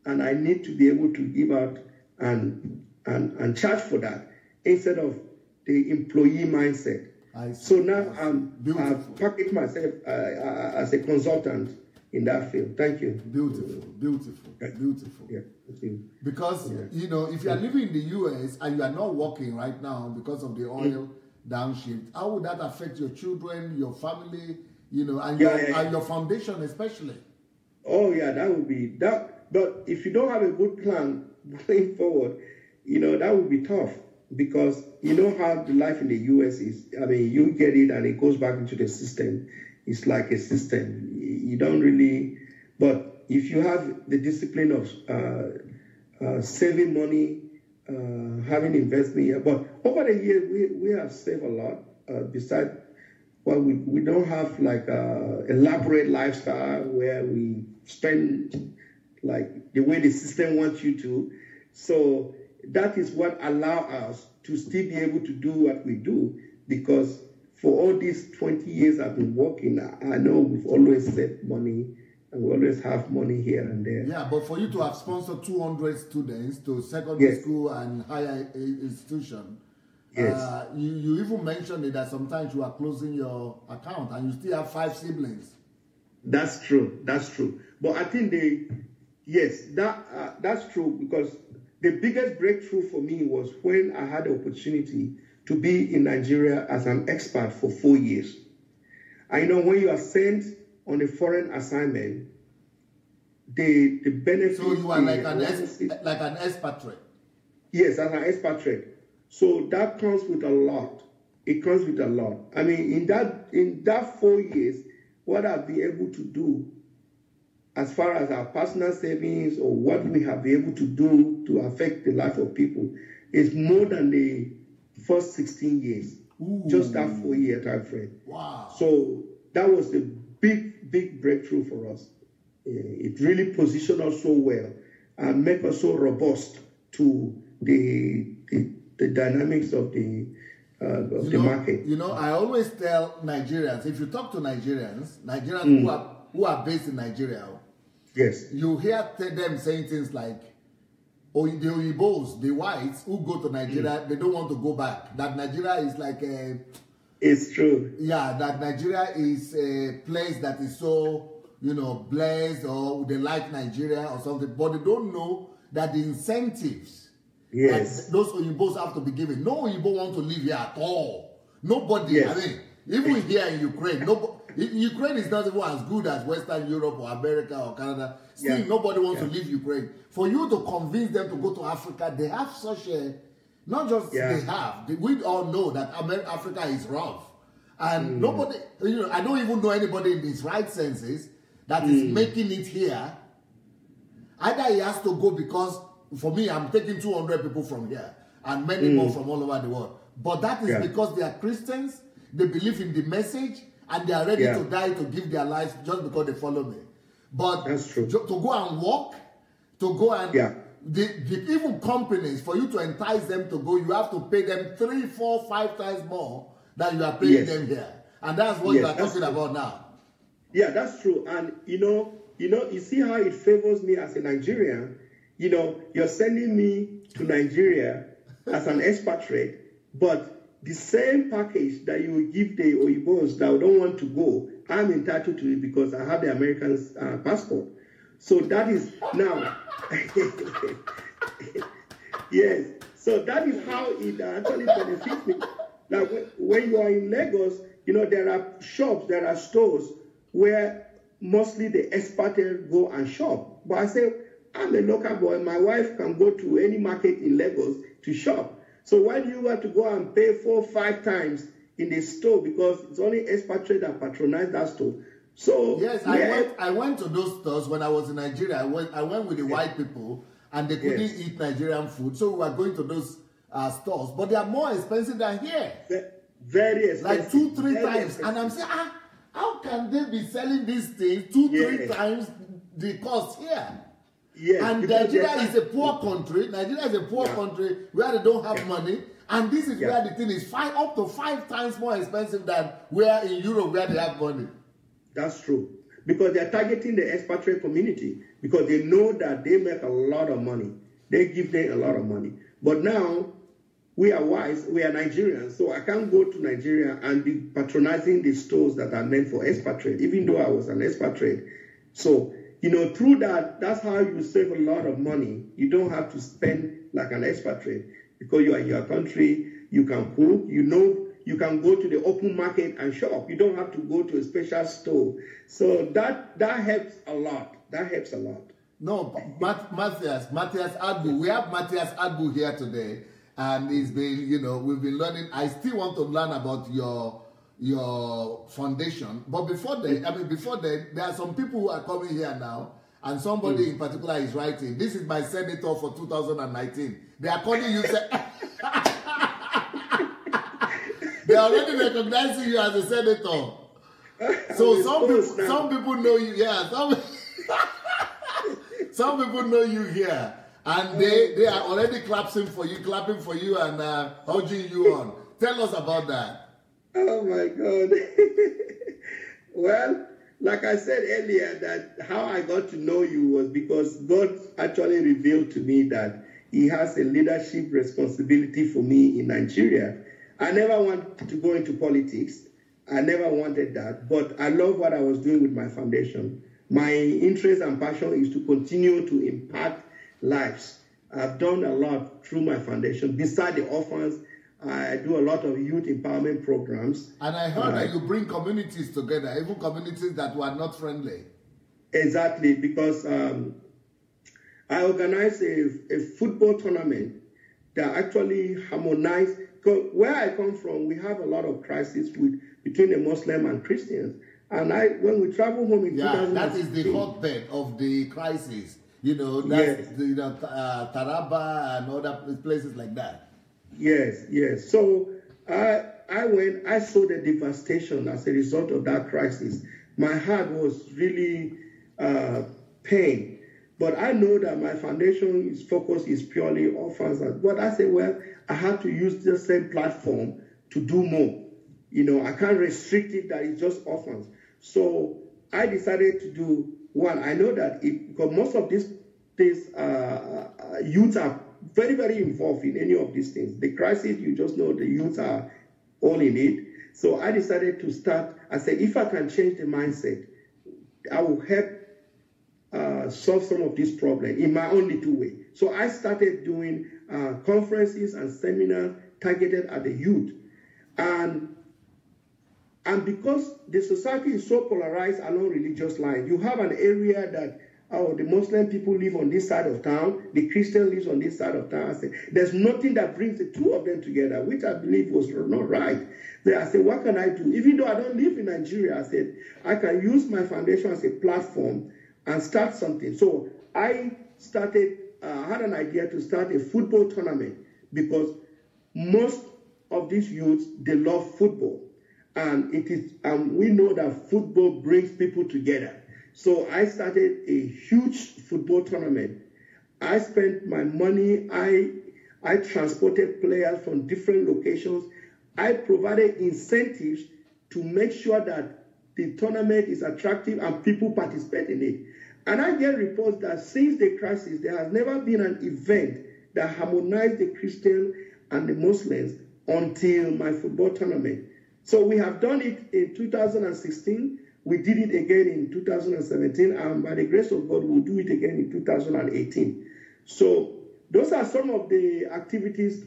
and I need to be able to give out and charge for that instead of the employee mindset. So now I've packaged myself as a consultant in that field. Thank you.
Beautiful.
Yeah, thank you.
Because, you know, if you are living in the US and you are not working right now because of the oil downshift, how would that affect your children, your family, you know, and your foundation especially?
Oh, yeah, that would be that. But if you don't have a good plan going forward, you know, that would be tough. Because you know how the life in the US is. I mean, you get it and it goes back into the system. It's like a system. You don't really, but if you have the discipline of saving money, having investment, but over the years we have saved a lot. Besides, well, we don't have like a elaborate lifestyle where we spend like the way the system wants you to. So that is what allows us to still be able to do what we do, because for all these 20 years I've been working, I know we've always saved money and we always have money here and there.
Yeah, but for you to have sponsored 200 students to secondary school and higher institution, you even mentioned it that sometimes you are closing your account and you still have 5 siblings.
That's true. But I think that's true, because the biggest breakthrough for me was when I had the opportunity to be in Nigeria as an expert for 4 years. I know when you are sent on a foreign assignment, the benefits... So
you are like an expatriate?
Yes, as an expatriate. So that comes with a lot. It comes with a lot. I mean, in that 4 years, what I've been able to do as far as our personal savings or what we have been able to do to affect the life of people is more than the first 16 years. Ooh. Just that 4-year time frame.
Wow.
So that was the big breakthrough for us. It really positioned us so well and make us so robust to the dynamics of the market.
You know, I always tell Nigerians, if you talk to Nigerians who are based in Nigeria, you hear them saying things like, the Oyibos, the whites who go to Nigeria, they don't want to go back. That Nigeria is like a...
It's true.
Yeah, that Nigeria is a place that is so, you know, blessed, or they like Nigeria or something, but they don't know that the incentives that those Oyibos have to be given. No Oyibo want to live here at all. Nobody. Yes. I mean, even here in Ukraine, Ukraine is not even as good as Western Europe or America or Canada. Still, nobody wants to leave Ukraine. For you to convince them to go to Africa, they have such a... Not just they have. We all know that Africa is rough. And nobody... You know, I don't even know anybody in his right senses that is making it here. Either he has to go because, for me, I'm taking 200 people from here and many more from all over the world. But that is because they are Christians, they believe in the message, and they are ready to die to give their lives just because they follow me. But to go and walk, to go and... even companies, for you to entice them to go, you have to pay them 3, 4, 5 times more than you are paying them here. And that's what you are talking about now.
Yeah, that's true. And, you see how it favors me as a Nigerian. You know, you're sending me to Nigeria as an expatriate, but the same package that you will give the Oyibos that don't want to go, I'm entitled to it because I have the American passport. So that is now... Yes. So that is how it actually benefits me. Now, when you are in Lagos, you know, there are shops, there are stores where mostly the expatriates go and shop. But I say, I'm a local boy. My wife can go to any market in Lagos to shop. So why do you have to go and pay 4 or 5 times in the store? Because it's only expatriates that patronize that store. So
yes, I went to those stores when I was in Nigeria. I went with the white people, and they couldn't eat Nigerian food, so we were going to those stores, but they are more expensive than here.
Very expensive.
Like 2-3 times,
expensive.
and I'm saying, how can they be selling these things 2-3 times the cost here?
Yes,
and Nigeria is a poor country. Nigeria is a poor country where they don't have money, and this is where the thing is up to 5 times more expensive than where in Europe where they have money.
That's true. Because they're targeting the expatriate community because they know that they make a lot of money. They give them a lot of money. But now, we are wise, we are Nigerians, so I can't go to Nigeria and be patronizing the stores that are meant for expatriate, even though I was an expatriate. So, through that, that's how you save a lot of money. You don't have to spend like an expatriate because you are in your country, you can cook, you can go to the open market and shop. You don't have to go to a special store. So that helps a lot. That helps a lot.
No, Mathias Agbu. We have Mathias Agbu here today, and he's been, we've been learning. I still want to learn about your foundation. But before that, there are some people who are coming here now, and somebody in particular is writing, "This is my senator for 2019." They are calling you. They are already recognizing you as a senator. So some people know you. Yeah, some people know you here, and they are already clapping for you, and urging you on. Tell us about that.
Oh my God. Well, like I said earlier, that how I got to know you was because God actually revealed to me that He has a leadership responsibility for me in Nigeria. I never wanted to go into politics. I never wanted that, but I love what I was doing with my foundation. My interest and passion is to continue to impact lives. I've done a lot through my foundation. Besides the orphans, I do a lot of youth empowerment programs.
And I heard that you bring communities together, even communities that were not friendly.
Exactly, because I organized a football tournament that actually harmonized. Where I come from, we have a lot of crisis between the Muslim and Christians. And when we travel home in 2016,
that is the hotbed of the crisis. That's Taraba and other places like that.
Yes. So I saw the devastation as a result of that crisis. My heart was really pained. But I know that my foundation's focus is purely orphans. But I said, well, I have to use the same platform to do more. I can't restrict it that it's just orphans. So I decided to do one. I know that because most of these youth are very, very involved in any of these things. The crisis, you just know the youth are all in it. So I decided to start. I said, if I can change the mindset, I will help solve some of these problems in my own little way. So I started doing conferences and seminars targeted at the youth. And because the society is so polarized along religious lines, you have an area that, the Muslim people live on this side of town, the Christian lives on this side of town. I said, there's nothing that brings the two of them together, which I believe was not right. Then I said, what can I do? Even though I don't live in Nigeria, I said, I can use my foundation as a platform and start something. So I had an idea to start a football tournament because most of these youths, they love football. And we know that football brings people together. So I started a huge football tournament. I spent my money. I transported players from different locations. I provided incentives to make sure that the tournament is attractive and people participate in it. And I get reports that since the crisis, there has never been an event that harmonized the Christians and the Muslims until my football tournament. So we have done it in 2016. We did it again in 2017. And by the grace of God, we'll do it again in 2018. So those are some of the activities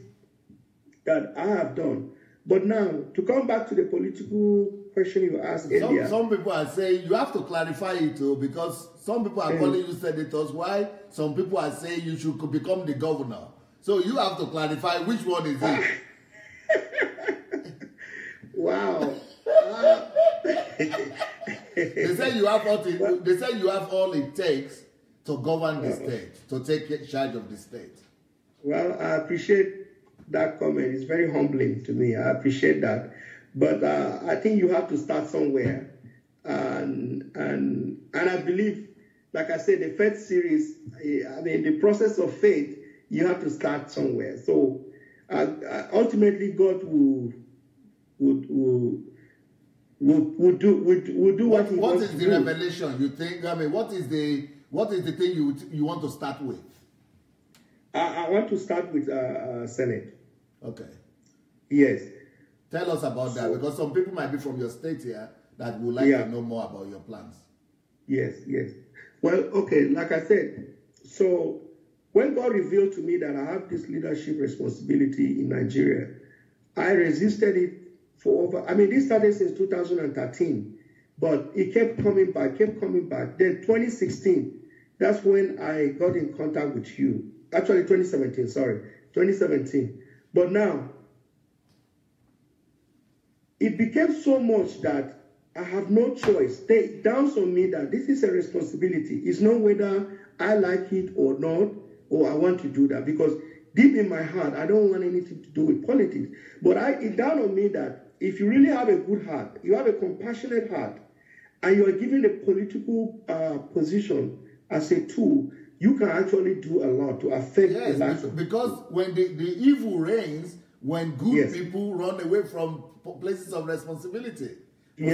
that I have done. But now, to come back to the political question you asked earlier.
Some people are saying, you have to clarify it too, because some people are calling you senators. Why? Some people are saying you should become the governor. So you have to clarify which one is it.
Wow.
They say you have all it takes to govern the state, to take charge of the state.
Well, I appreciate that comment. It's very humbling to me. I appreciate that. But I think you have to start somewhere. And I believe, like I said, the faith series, I mean, the process of faith, you have to start somewhere. So ultimately, God will do what He wants to do. What is
the revelation you think? I mean, what is the thing you want to start with?
I want to start with Senate.
Okay.
Yes.
Tell us about that, because some people might be from your state here that would like to know more about your plans.
Yes. Well, okay, like I said, so when God revealed to me that I have this leadership responsibility in Nigeria, I resisted it for this started since 2013, but it kept coming back. Then 2016, that's when I got in contact with you. Actually, 2017. But now, it became so much that I have no choice. It dawns on me that this is a responsibility. It's not whether I like it or not, or I want to do that. Because deep in my heart, I don't want anything to do with politics. But it dawned on me that if you really have a good heart, you have a compassionate heart, and you are given a political position as a tool, you can actually do a lot to affect the life.
Because when the evil reigns, when good people run away from places of responsibility, when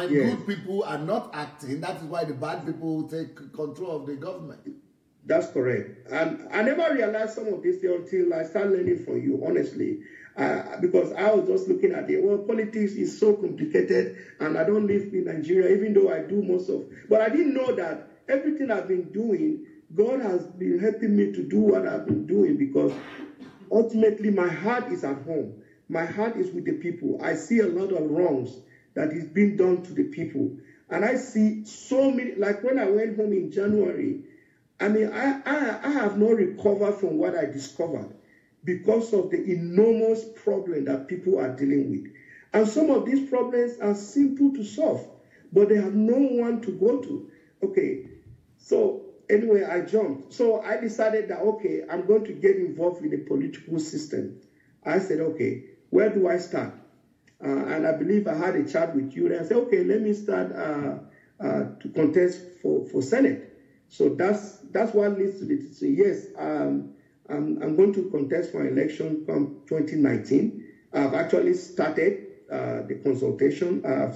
good people are not acting, that is why the bad people take control of the government.
That's correct. And I never realized some of this until I started learning from you, honestly. Because I was just looking at it. Well, politics is so complicated, and I don't live in Nigeria, even though I do most of. But I didn't know that everything I've been doing, God has been helping me to do what I've been doing, because ultimately my heart is at home. My heart is with the people. I see a lot of wrongs that is being done to the people. And I see so many, like when I went home in January, I mean, I have not recovered from what I discovered because of the enormous problem that people are dealing with. And some of these problems are simple to solve, but they have no one to go to. Okay, so anyway, I jumped. So I decided that, okay, I'm going to get involved in the political system. I said, okay, where do I start? And I believe I had a chat with you. And I said, okay, let me start to contest for Senate. So that's what leads to this. So yes, I'm going to contest for election from 2019. I've actually started the consultation. I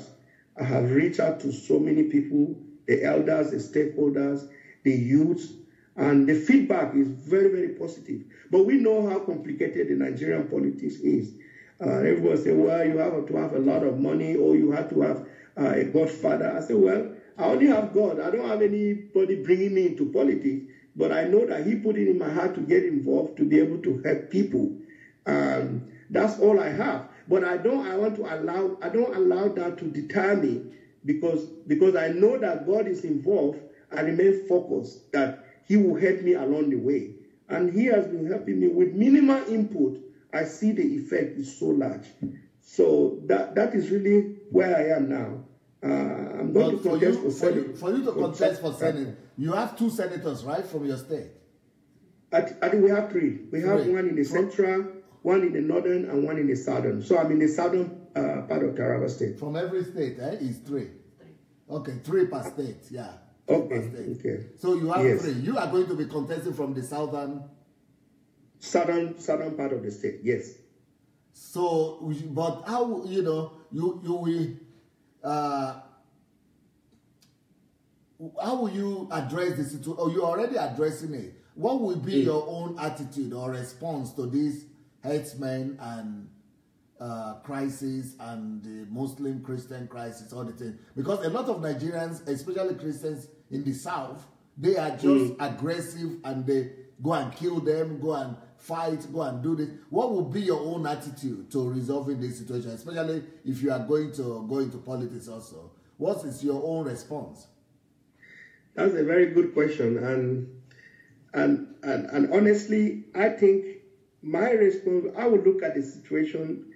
have reached out to so many people, the elders, the stakeholders, the youths, and the feedback is very, very positive. But we know how complicated the Nigerian politics is. Everyone say, well, you have to have a lot of money, or you have to have a godfather. I say, well, I only have God. I don't have anybody bringing me into politics, but I know that He put it in my heart to get involved, to be able to help people. That's all I have. But I don't allow that to deter me, because I know that God is involved. I remain focused that He will help me along the way. And He has been helping me with minimal input. I see the effect is so large. So that is really where I am now. I'm going to contest for Senate.
For you to contest for Senate, you have 2 senators, right, from your state?
I think we have 3. We have one in the central, one in the northern, and one in the southern. So I'm in the southern part of Taraba State.
From every state, is 3? Okay, 3 per state, yeah.
Okay.
So you have 3. You are going to be contesting from the southern
part of the state, yes.
So, but how, you will, how will you address the situation? Oh, you're already addressing it. What will be your own attitude or response to this herdsmen and crisis and the Muslim Christian crisis, all the thing? Because a lot of Nigerians, especially Christians in the south, they are just aggressive, and they go and kill them, go and fight, go and do this. What would be your own attitude to resolving this situation, especially if you are going to go into politics also? What is your own response?
That's a very good question. And honestly, I think my response, I would look at the situation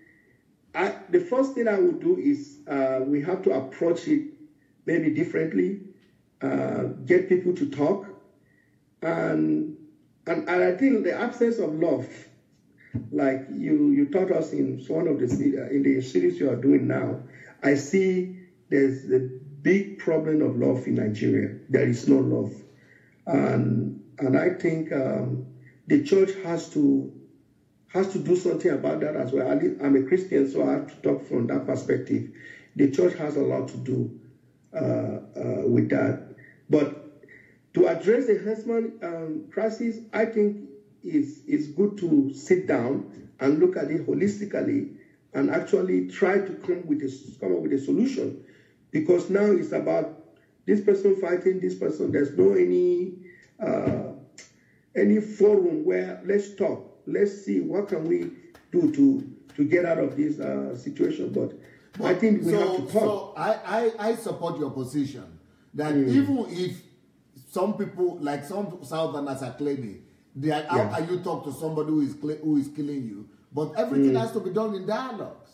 the first thing I would do is we have to approach it maybe differently, get people to talk, and I think the absence of love, like you taught us in one of the series you are doing now, I see there's a big problem of love in Nigeria. There is no love, and I think the church has to do something about that as well. I'm a Christian, so I have to talk from that perspective. The church has a lot to do with that. But to address the husband crisis, I think it's good to sit down and look at it holistically and actually try to come up with a solution. Because now it's about this person fighting this person. There's no any forum where let's talk. Let's see what can we do to get out of this situation. But I think we have to talk.
So I support your position that even if some people, like some Southerners are claiming, how can you talk to somebody who is killing you? But everything has to be done in dialogues.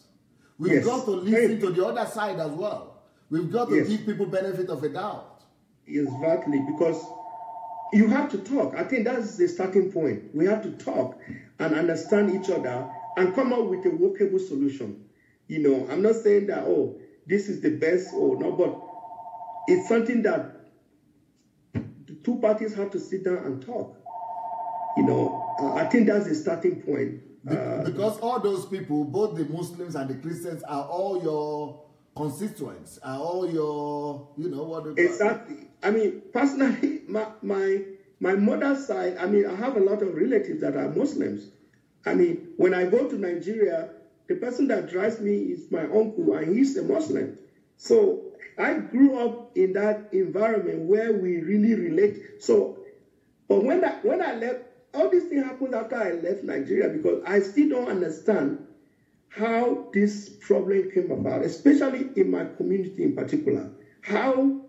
We've got to listen to the other side as well. We've got to give people benefit of a doubt.
Exactly, because you have to talk. I think that's the starting point. We have to talk and understand each other and come up with a workable solution. You know, I'm not saying that, oh, this is the best or no, but it's something that the two parties have to sit down and talk. You know, I think that's the starting point.
Because all those people, both the Muslims and the Christians, are all your constituents, are all your, you know, what do you call
exactly. It? I mean, personally, my mother's side, I mean, I have a lot of relatives that are Muslims. I mean, when I go to Nigeria, the person that drives me is my uncle, and he's a Muslim. So I grew up in that environment where we really relate. So, but when I left, all these things happened after I left Nigeria, because I still don't understand how this problem came about, especially in my community in particular. How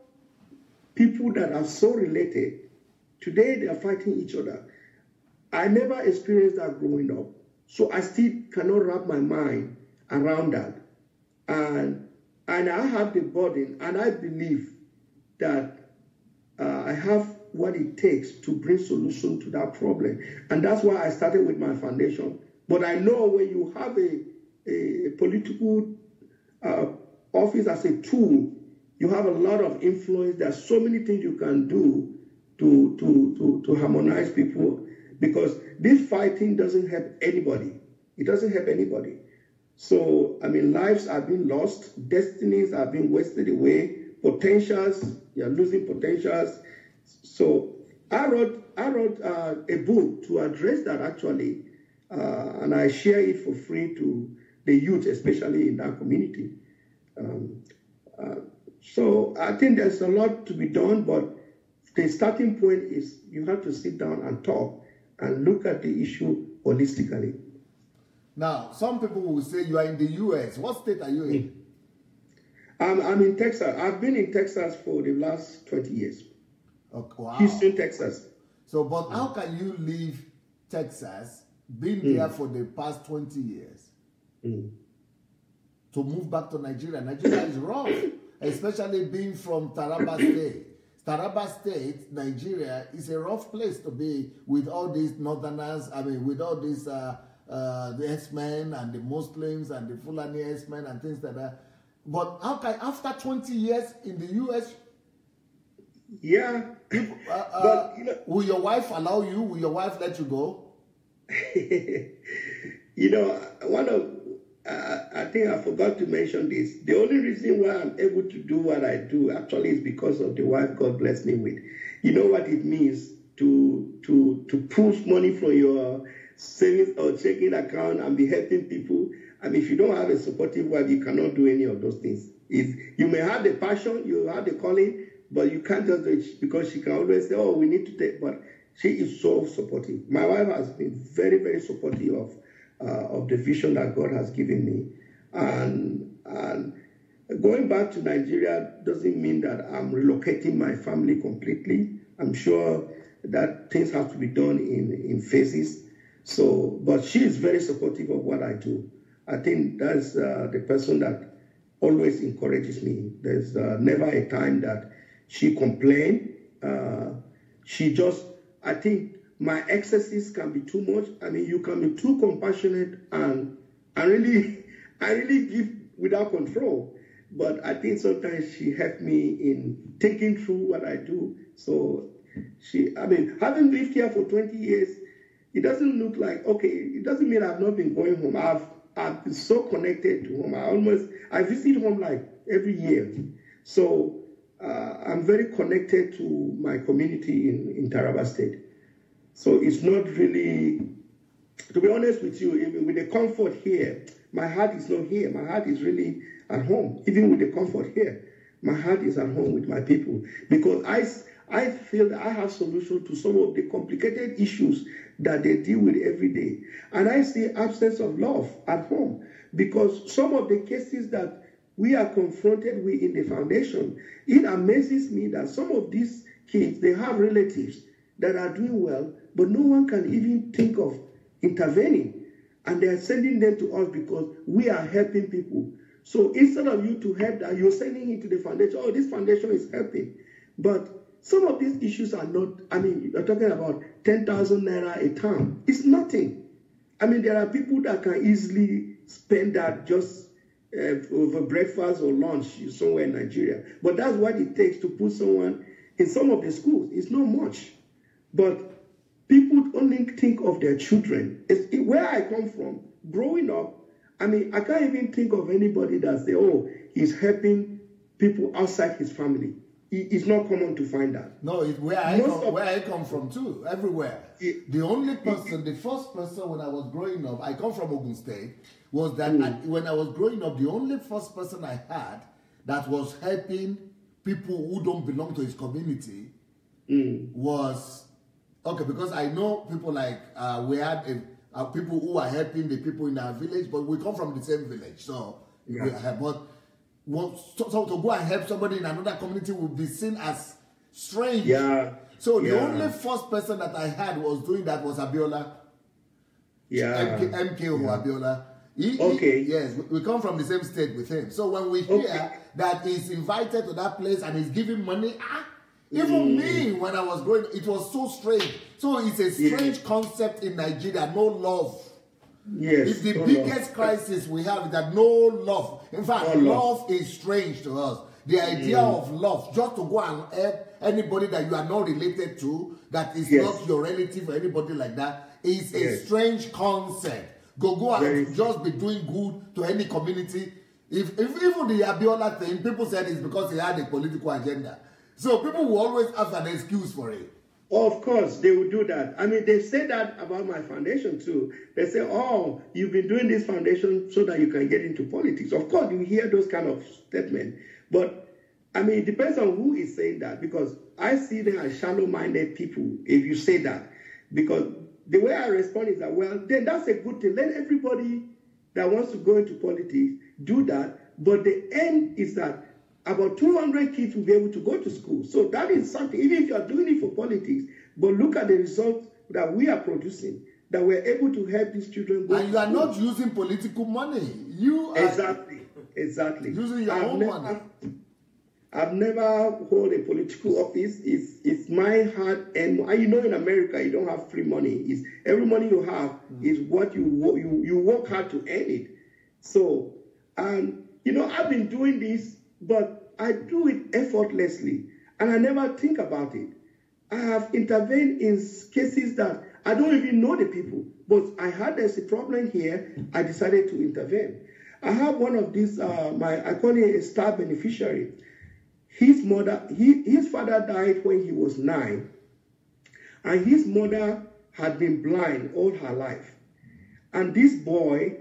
people that are so related, today they are fighting each other. I never experienced that growing up. So I still cannot wrap my mind around that. And I have the burden, and I believe that I have what it takes to bring solution to that problem. And that's why I started with my foundation. But I know when you have a political office as a tool, you have a lot of influence. There's so many things you can do to harmonize people, because this fighting doesn't help anybody. It doesn't help anybody. So, I mean, lives are being lost, destinies are being wasted away, potentials, you're losing potentials. So I wrote a book to address that, actually, and I share it for free to the youth, especially in that community. So I think there's a lot to be done, but the starting point is you have to sit down and talk and look at the issue holistically.
Now, some people will say you are in the U.S. What state are you in?
I'm in Texas. I've been in Texas for the last 20 years.
Okay, wow.
Houston, Texas.
So, but how can you leave Texas, being there for the past 20 years, to move back to Nigeria? Nigeria is rough, especially being from Taraba State. Taraba State, Nigeria, is a rough place to be with all these northerners, I mean, with all these the S-men and the Muslims and the Fulani S-men and things like that. But how can, after 20 years in the U.S.,
but you know,
will your wife allow you? Will your wife let you go?
You know, I think I forgot to mention this. The only reason why I'm able to do what I do actually is because of the wife God blessed me with. You know what it means to push money from your savings or checking account and be helping people. I mean, if you don't have a supportive wife, you cannot do any of those things. You may have the passion, you have the calling, but you can't just do it, because she can always say, oh, we need to take, but she is so supportive. My wife has been very, very supportive of the vision that God has given me. And going back to Nigeria doesn't mean that I'm relocating my family completely. I'm sure that things have to be done in phases. So, but she is very supportive of what I do. I think that's the person that always encourages me. There's never a time that she complained. She just, I think my excesses can be too much. I mean, you can be too compassionate, and I really give without control. But I think sometimes she helped me in thinking through what I do. So I mean, having lived here for 20 years, it doesn't look like, okay, it doesn't mean I've not been going home. I've been so connected to home. I visit home like every year. So I'm very connected to my community in Taraba State. So it's not really, to be honest with you, even with the comfort here, my heart is not here. My heart is really at home. Even with the comfort here, my heart is at home with my people. Because I feel that I have solutions to some of the complicated issues that they deal with every day. And I see absence of love at home. Because some of the cases that we are confronted with in the foundation, it amazes me that some of these kids, they have relatives that are doing well, but no one can even think of intervening. And they are sending them to us because we are helping people. So instead of you to help that, you're sending it to the foundation. Oh, this foundation is helping. But some of these issues are not, I mean, you're talking about 10,000 naira a term. It's nothing. I mean, there are people that can easily spend that just over breakfast or lunch somewhere in Nigeria. But that's what it takes to put someone in some of the schools. It's not much. But people only think of their children. Where I come from, growing up, I mean, I can't even think of anybody that say, oh, he's helping people outside his family. It's not common to find that.
No, where I come from too, everywhere. The first person when I was growing up, I come from Ogun State, was that when I was growing up, the only first person I had that was helping people who don't belong to his community was, okay, because I know people like, we had people who are helping the people in our village, but we come from the same village, so so to go and help somebody in another community would be seen as strange. Yeah. So the only first person that I had was doing that was Abiola. Yeah. MKO Abiola. Yes, we come from the same state with him. So when we hear that he's invited to that place and he's giving money, even me, when I was growing, it was so strange. So it's a strange concept in Nigeria, no love. Yes. It's the biggest crisis we have is that no love. In fact, love is strange to us. The idea of love, just to go and help anybody that you are not related to, that is not your relative or anybody like that, is a strange concept. Go and just be doing good to any community. If even the Abiola thing, people said it's because he had a political agenda. So people will always have an excuse for it.
Of course, they will do that. I mean, they say that about my foundation too. They say, oh, you've been doing this foundation so that you can get into politics. Of course, you hear those kind of statements. But, I mean, it depends on who is saying that, because I see them as shallow-minded people if you say that. Because the way I respond is that, well, then that's a good thing. Let everybody that wants to go into politics do that. But the end is that about 200 kids will be able to go to school. So that is something, even if you are doing it for politics, but look at the results that we are producing, that we're able to help these children go.
And you are not using political money. You are
exactly
using your own money.
I've never held a political office. It's my heart, and you know, in America, you don't have free money. It's every money you have is what you work hard to earn it. So, and you know, I've been doing this, but I do it effortlessly, and I never think about it. I have intervened in cases that I don't even know the people, but I heard there's a problem here. I decided to intervene. I have one of these, I call it a star beneficiary. His father died when he was 9, and his mother had been blind all her life. And this boy,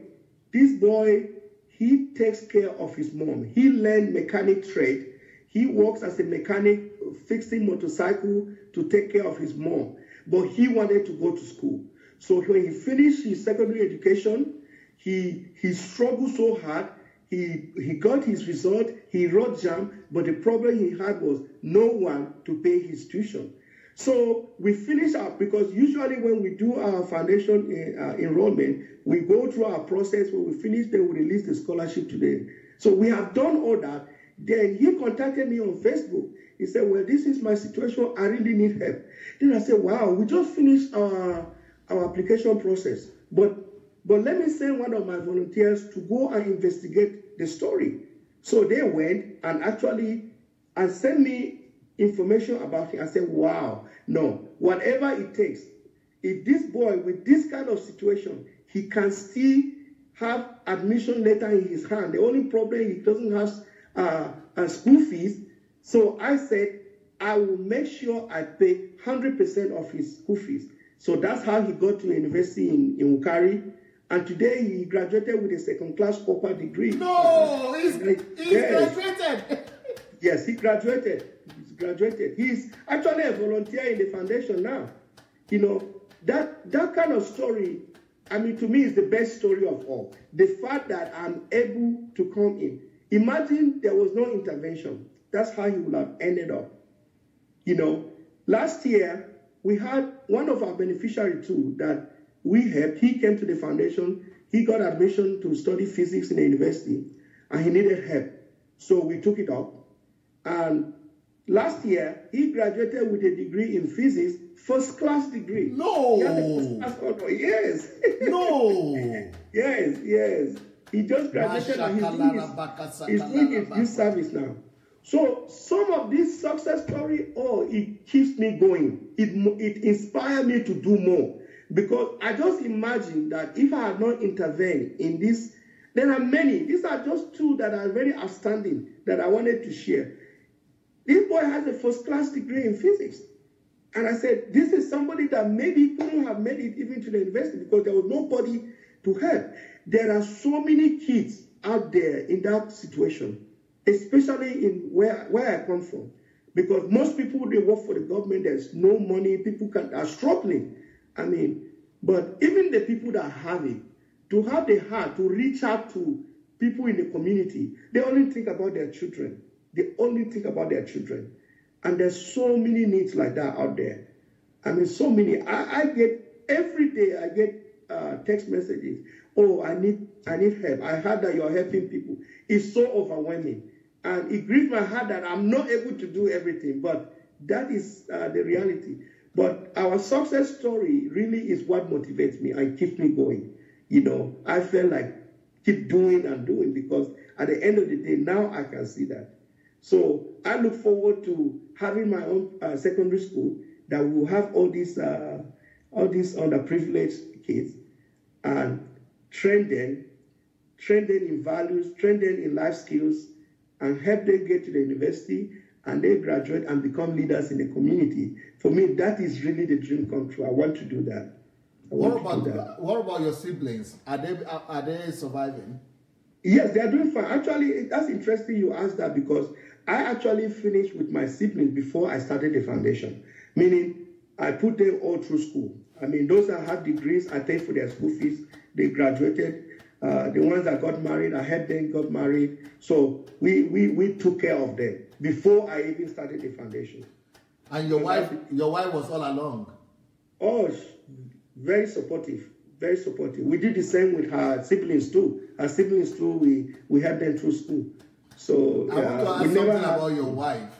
he takes care of his mom. He learned mechanic trade. He works as a mechanic, fixing motorcycle to take care of his mom. But he wanted to go to school. So when he finished his secondary education, he struggled so hard. He got his result. He wrote JAM, but the problem he had was no one to pay his tuition. So we finish up, because usually when we do our foundation enrollment, we go through our process. When we finish, then we release the scholarship today. So we have done all that. Then he contacted me on Facebook. He said, well, this is my situation. I really need help. Then I said, wow, we just finished our application process. But let me send one of my volunteers to go and investigate the story. So they went and sent me information about him. I said, wow, no, whatever it takes, if this boy with this kind of situation, he can still have admission letter in his hand. The only problem, he doesn't have school fees. So I said, I will make sure I pay 100% of his school fees. So that's how he got to university in Ukari. And today he graduated with a second-class upper degree.
No, he's graduated.
Yes, he graduated. He's graduated. He's actually a volunteer in the foundation now. You know, that kind of story, I mean, to me, is the best story of all. The fact that I'm able to come in. Imagine there was no intervention. That's how he would have ended up. You know, last year, we had one of our beneficiaries too that we helped. He came to the foundation. He got admission to study physics in the university, and he needed help. So we took it up. And last year, he graduated with a degree in physics, first-class degree.
No.
He had a first-class honor. Yes.
No.
Yes. He just graduated and he's doing his youth service now. So some of this success story, it keeps me going. It inspires me to do more. Because I just imagine that if I had not intervened in this, there are many. These are just two that are very outstanding that I wanted to share. This boy has a first-class degree in physics. And I said, this is somebody that maybe couldn't have made it even to the university because there was nobody to help. There are so many kids out there in that situation, especially in where I come from. Because most people, they work for the government, there's no money, people are struggling. I mean, but even the people that have it, to have the heart to reach out to people in the community, they only think about their children. They only think about their children. And there's so many needs like that out there. I mean, so many. I get, every day I get text messages. Oh, I need help. I heard that you're helping people. It's so overwhelming. And it grieves my heart that I'm not able to do everything. But that is the reality. But our success story really is what motivates me and keeps me going. You know, I feel like keep doing and doing because at the end of the day, now I can see that. So I look forward to having my own secondary school that will have all these underprivileged kids and train them in values, train them in life skills, and help them get to the university and they graduate and become leaders in the community. For me, that is really the dream come true. I want to do that.
What about your siblings? Are they surviving?
Yes, they are doing fine. Actually, that's interesting you asked that because I actually finished with my siblings before I started the foundation. Meaning, I put them all through school. I mean, those that have degrees, I paid for their school fees. They graduated. The ones that got married, I helped them got married. So we took care of them before I even started the foundation.
And your wife was all along?
Oh, very supportive. Very supportive. We did the same with her siblings too. Her siblings too, we helped them through school. So
I want to ask something about your wife.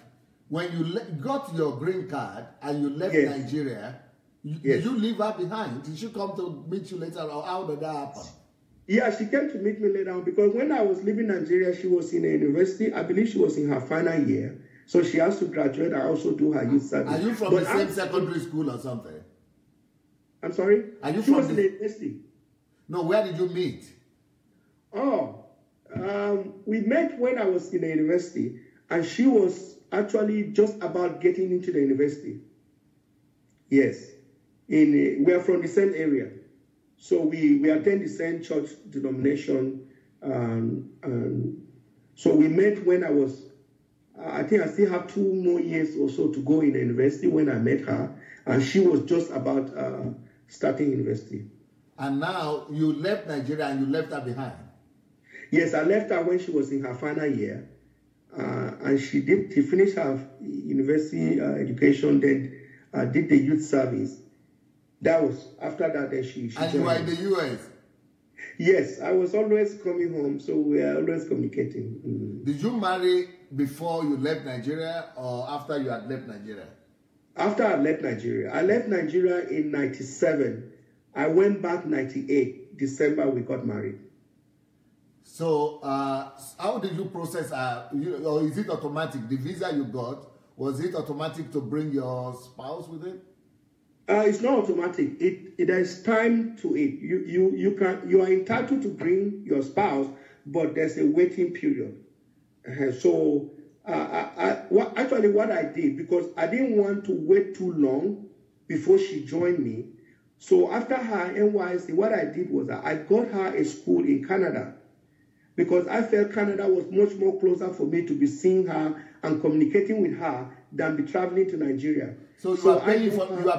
When you got your green card and you left Nigeria, did you leave her behind? Did she come to meet you later, or how did that happen?
Yeah, she came to meet me later on because when I was leaving Nigeria, she was in a university. I believe she was in her final year. So she has to graduate and also do her youth service.
Are you from the same secondary school or something?
I'm sorry?
Are you
she was in the university.
No, where did you meet?
We met when I was in the university, and she was actually just about getting into the university. Yes. We are from the same area. So we attend the same church denomination. So we met when I was, I think I still have 2 more years or so to go in the university when I met her. And she was just about starting university.
And now you left Nigeria and you left her behind?
Yes, I left her when she was in her final year. And she finished her university education. Then did the youth service. That was, after that, then she
and you were in the U.S.?
Yes, I was always coming home, so we are always communicating.
Did you marry before you left Nigeria or after you had left Nigeria?
After I left Nigeria. I left Nigeria in 97. I went back 98. December, we got married.
So, how did you process, or is it automatic? The visa you got, was it automatic to bring your spouse with it?
It's not automatic. There's time to it. You are entitled to bring your spouse, but there's a waiting period. So actually what I did, because I didn't want to wait too long before she joined me. So after her NYC, what I did was I got her a school in Canada, because I felt Canada was much more closer for me to be seeing her and communicating with her than be traveling to Nigeria.
So you are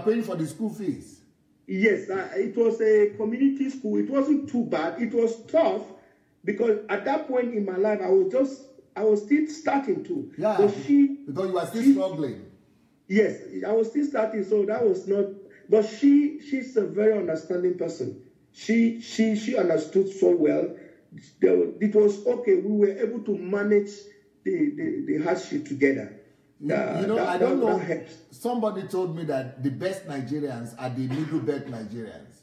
paying for the school fees?
Yes, it was a community school. It wasn't too bad. It was tough because at that point in my life, I was still starting to.
Yeah, because you were still struggling.
Yes, I was still starting, so that was not. But she's a very understanding person. She understood so well. It was okay. We were able to manage the hardship together.
I don't know. Somebody told me that the best Nigerians are the middle belt Nigerians.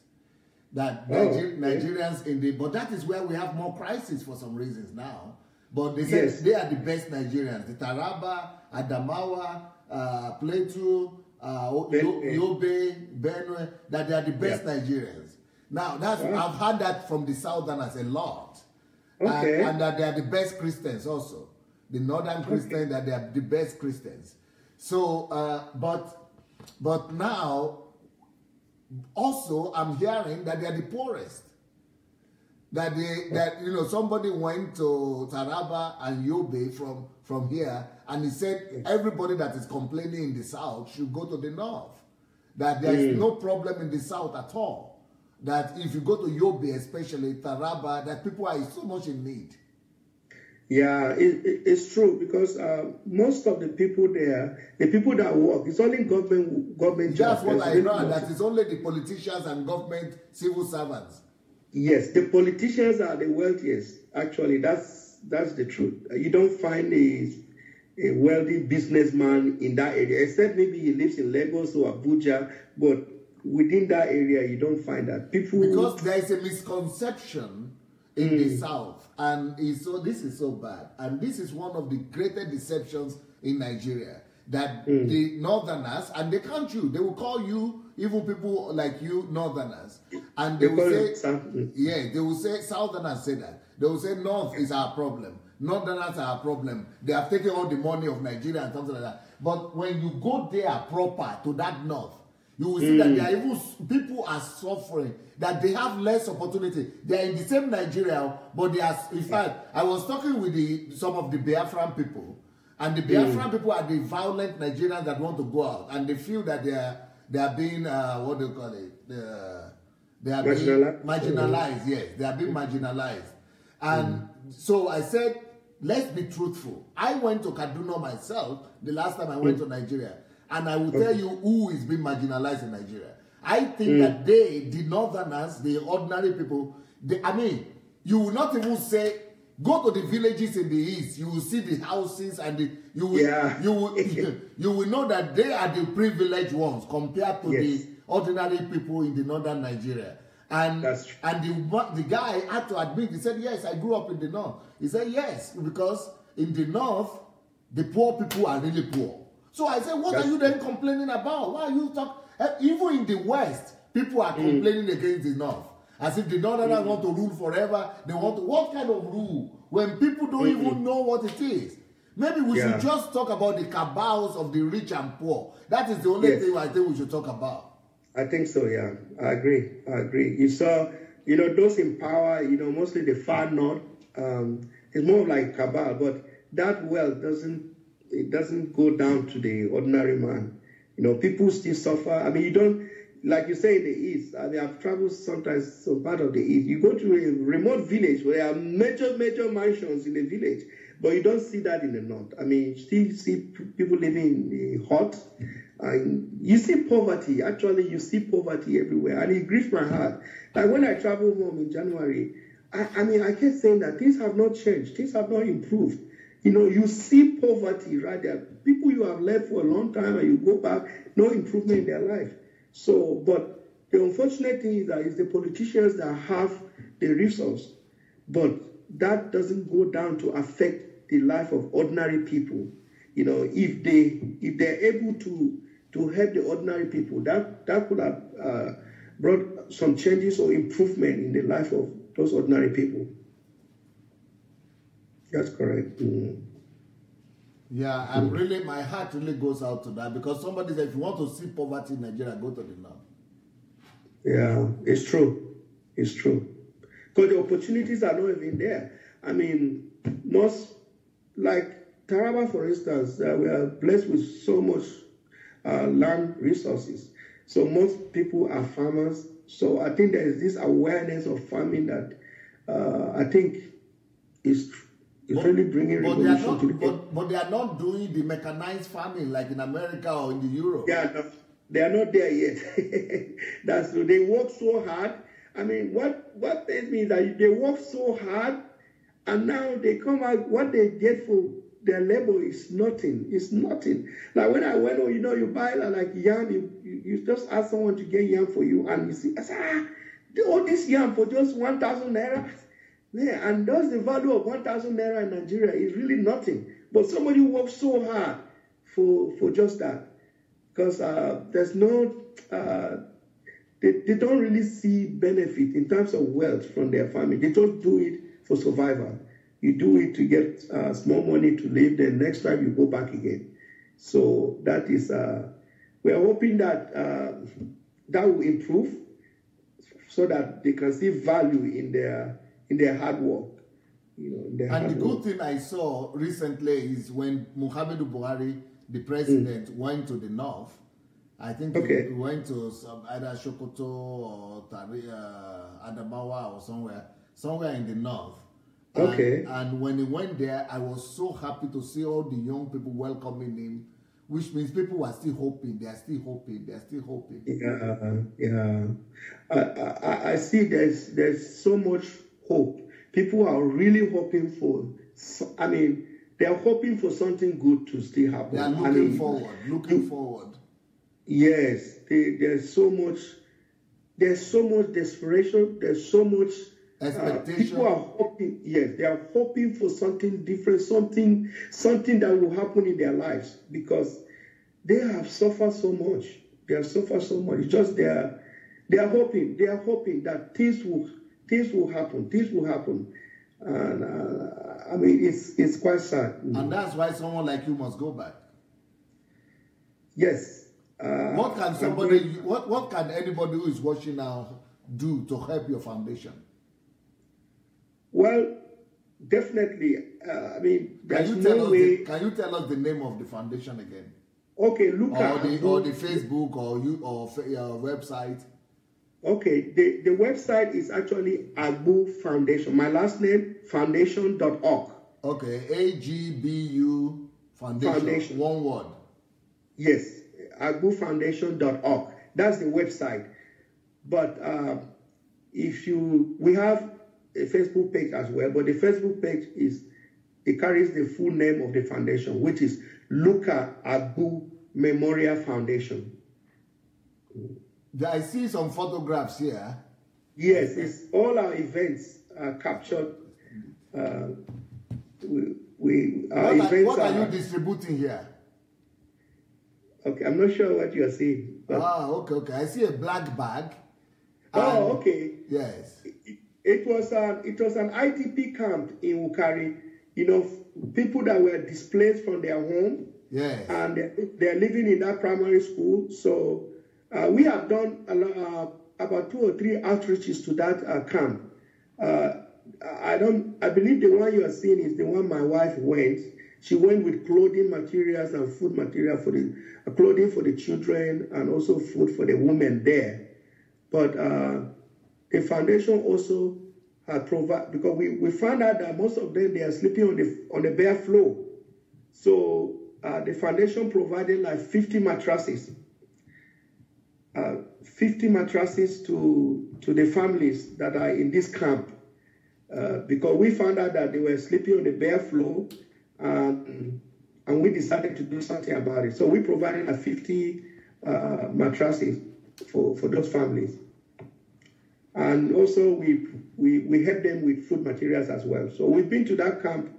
That Nigerians but that is where we have more crisis for some reasons now. But they say they are the best Nigerians. The Taraba, Adamawa, Plateau, Yobe, Benue, that they are the best Nigerians. Now, I've heard that from the Southerners a lot.
Okay.
And that they are the best Christians also. The Northern Christians, that they are the best Christians. So, but now, also, I'm hearing that they are the poorest. That somebody went to Taraba and Yobe from here, and he said everybody that is complaining in the South should go to the North. That there is no problem in the South at all. That if you go to Yobe, especially Taraba, that people are so much in need.
Yeah, it's true, because most of the people there, the people that work, it's only government jobs.
That's what I heard, that it's only the politicians and government civil servants.
Yes, the politicians are the wealthiest. Actually, that's the truth. You don't find a wealthy businessman in that area, except maybe he lives in Lagos or Abuja, but within that area, you don't find that.
Because there is a misconception in the South, and this is so bad, and this is one of the greatest deceptions in Nigeria, that the Northerners, and they can't they will call you, even people like you, Northerners, and they will say, they will say, Southerners say that, they will say North is our problem, Northerners are our problem, they have taken all the money of Nigeria and something like that. But when you go there proper to that North, you will see that there are even people are suffering, that they have less opportunity. They are in the same Nigeria, but they are, in fact, I was talking with some of the Biafran people, and the Biafran people are the violent Nigerians that want to go out, and they feel that they are being, what do you call it? They are being marginalized, yes. They are being marginalized. And so I said, let's be truthful. I went to Kaduna myself the last time I went to Nigeria. And I will tell you who is being marginalized in Nigeria. I think that the Northerners, the ordinary people, you will not even say, go to the villages in the east, you will see the houses, and you will know that they are the privileged ones compared to the ordinary people in the northern Nigeria. And the guy had to admit, he said, yes, I grew up in the north. He said, yes, because in the north, the poor people are really poor. So I said, what are you then complaining about? Why are you talking? Even in the West, people are complaining against the North. As if the Northerners want to rule forever. They want to, what kind of rule? When people don't even know what it is. Maybe we should just talk about the cabals of the rich and poor. That is the only thing I think we should talk about.
I think so, yeah. I agree. You saw, those in power, mostly the far north, it's more like cabal, but that wealth doesn't go down to the ordinary man. People still suffer. I mean, you don't, like you say in the East, I've traveled sometimes some part of the East. You go to a remote village where there are major mansions in the village, but you don't see that in the North. I mean, you still see people living in the hut, And you see poverty. Actually, you see poverty everywhere, and it grieves my heart. Like when I travel home in January, I mean, I kept saying that things have not changed, things have not improved. You know, you see poverty right there. People you have left for a long time, and you go back, no improvement in their life. So, but the unfortunate thing is that it's the politicians that have the resource, but that doesn't go down to affect the life of ordinary people. You know, if they're able to help the ordinary people, that could have brought some changes or improvement in the life of those ordinary people. That's correct. Mm.
Yeah, I'm really, my heart really goes out to that, because somebody said, if you want to see poverty in Nigeria, go to the north.
Yeah, it's true. It's true. Because the opportunities are not even there. I mean, most, like Taraba, for instance, we are blessed with so much land resources. So most people are farmers. So I think there is this awareness of farming that I think is really bringing revolution to the
But they are not doing the mechanized farming like in America or in Europe.
They are not there yet. That's true. They work so hard. I mean, what pains me is that they work so hard, and now they come out, what they get for their labor is nothing. It's nothing. Like when I went, you know, you buy like yam, you just ask someone to get yam for you, and you see, I say, all this yam for just 1,000 naira. Yeah, and that's the value of 1,000 naira in Nigeria is really nothing. But somebody works so hard for just that, because there's no, they don't really see benefit in terms of wealth from their family. They just do it for survival. You do it to get small money to live, then next time you go back again. So that is, we are hoping that that will improve so that they can see value in their hard work. You know,
and the good thing I saw recently is when Muhammadu Buhari, the president, went to the north. I think he went to either Sokoto or Adamawa or somewhere in the north. And when he went there, I was so happy to see all the young people welcoming him, which means people are still hoping. They are still hoping. They are still hoping.
Yeah. I see there's so much hope. People are really hoping for, I mean, they are hoping for something good to still happen.
They are looking forward.
Yes, there's so much desperation. There's so much
expectation.
People are hoping. Yes, they are hoping for something different, something that will happen in their lives, because they have suffered so much. They have suffered so much. It's just they are hoping. They are hoping that things will happen. And I mean, it's quite sad.
And that's why someone like you must go back.
Yes.
What can anybody who is watching now do to help your foundation?
Well, definitely. I mean, there's no way.
Can you tell us the name of the foundation again?
Okay, look
at the Facebook or your website.
Okay, the website is actually Agbu Foundation. My last name, foundation.org.
Okay, AGBU Foundation. One word.
Yes, agbufoundation.org. That's the website. But we have a Facebook page as well, but the Facebook page carries the full name of the foundation, which is Luka Agbu Memorial Foundation.
I see some photographs here.
Yes, it's all our events are captured.
What are you distributing here?
Okay, I'm not sure what you are saying.
Okay. I see a black bag.
Okay.
Yes.
It was an IDP camp in Ukari. You know, people that were displaced from their home.
Yes.
And they're living in that primary school. So we have done about 2 or 3 outreaches to that camp. I believe the one you are seeing is the one my wife went. She went with clothing materials and food material for the clothing for the children, and also food for the women there. But the foundation also had provided, because we found out that most of them, they are sleeping on the bare floor. So the foundation provided like 50 mattresses. 50 mattresses to the families that are in this camp. Because we found out that they were sleeping on the bare floor, and we decided to do something about it. So we provided 50 mattresses for those families. And also we helped them with food materials as well. So we've been to that camp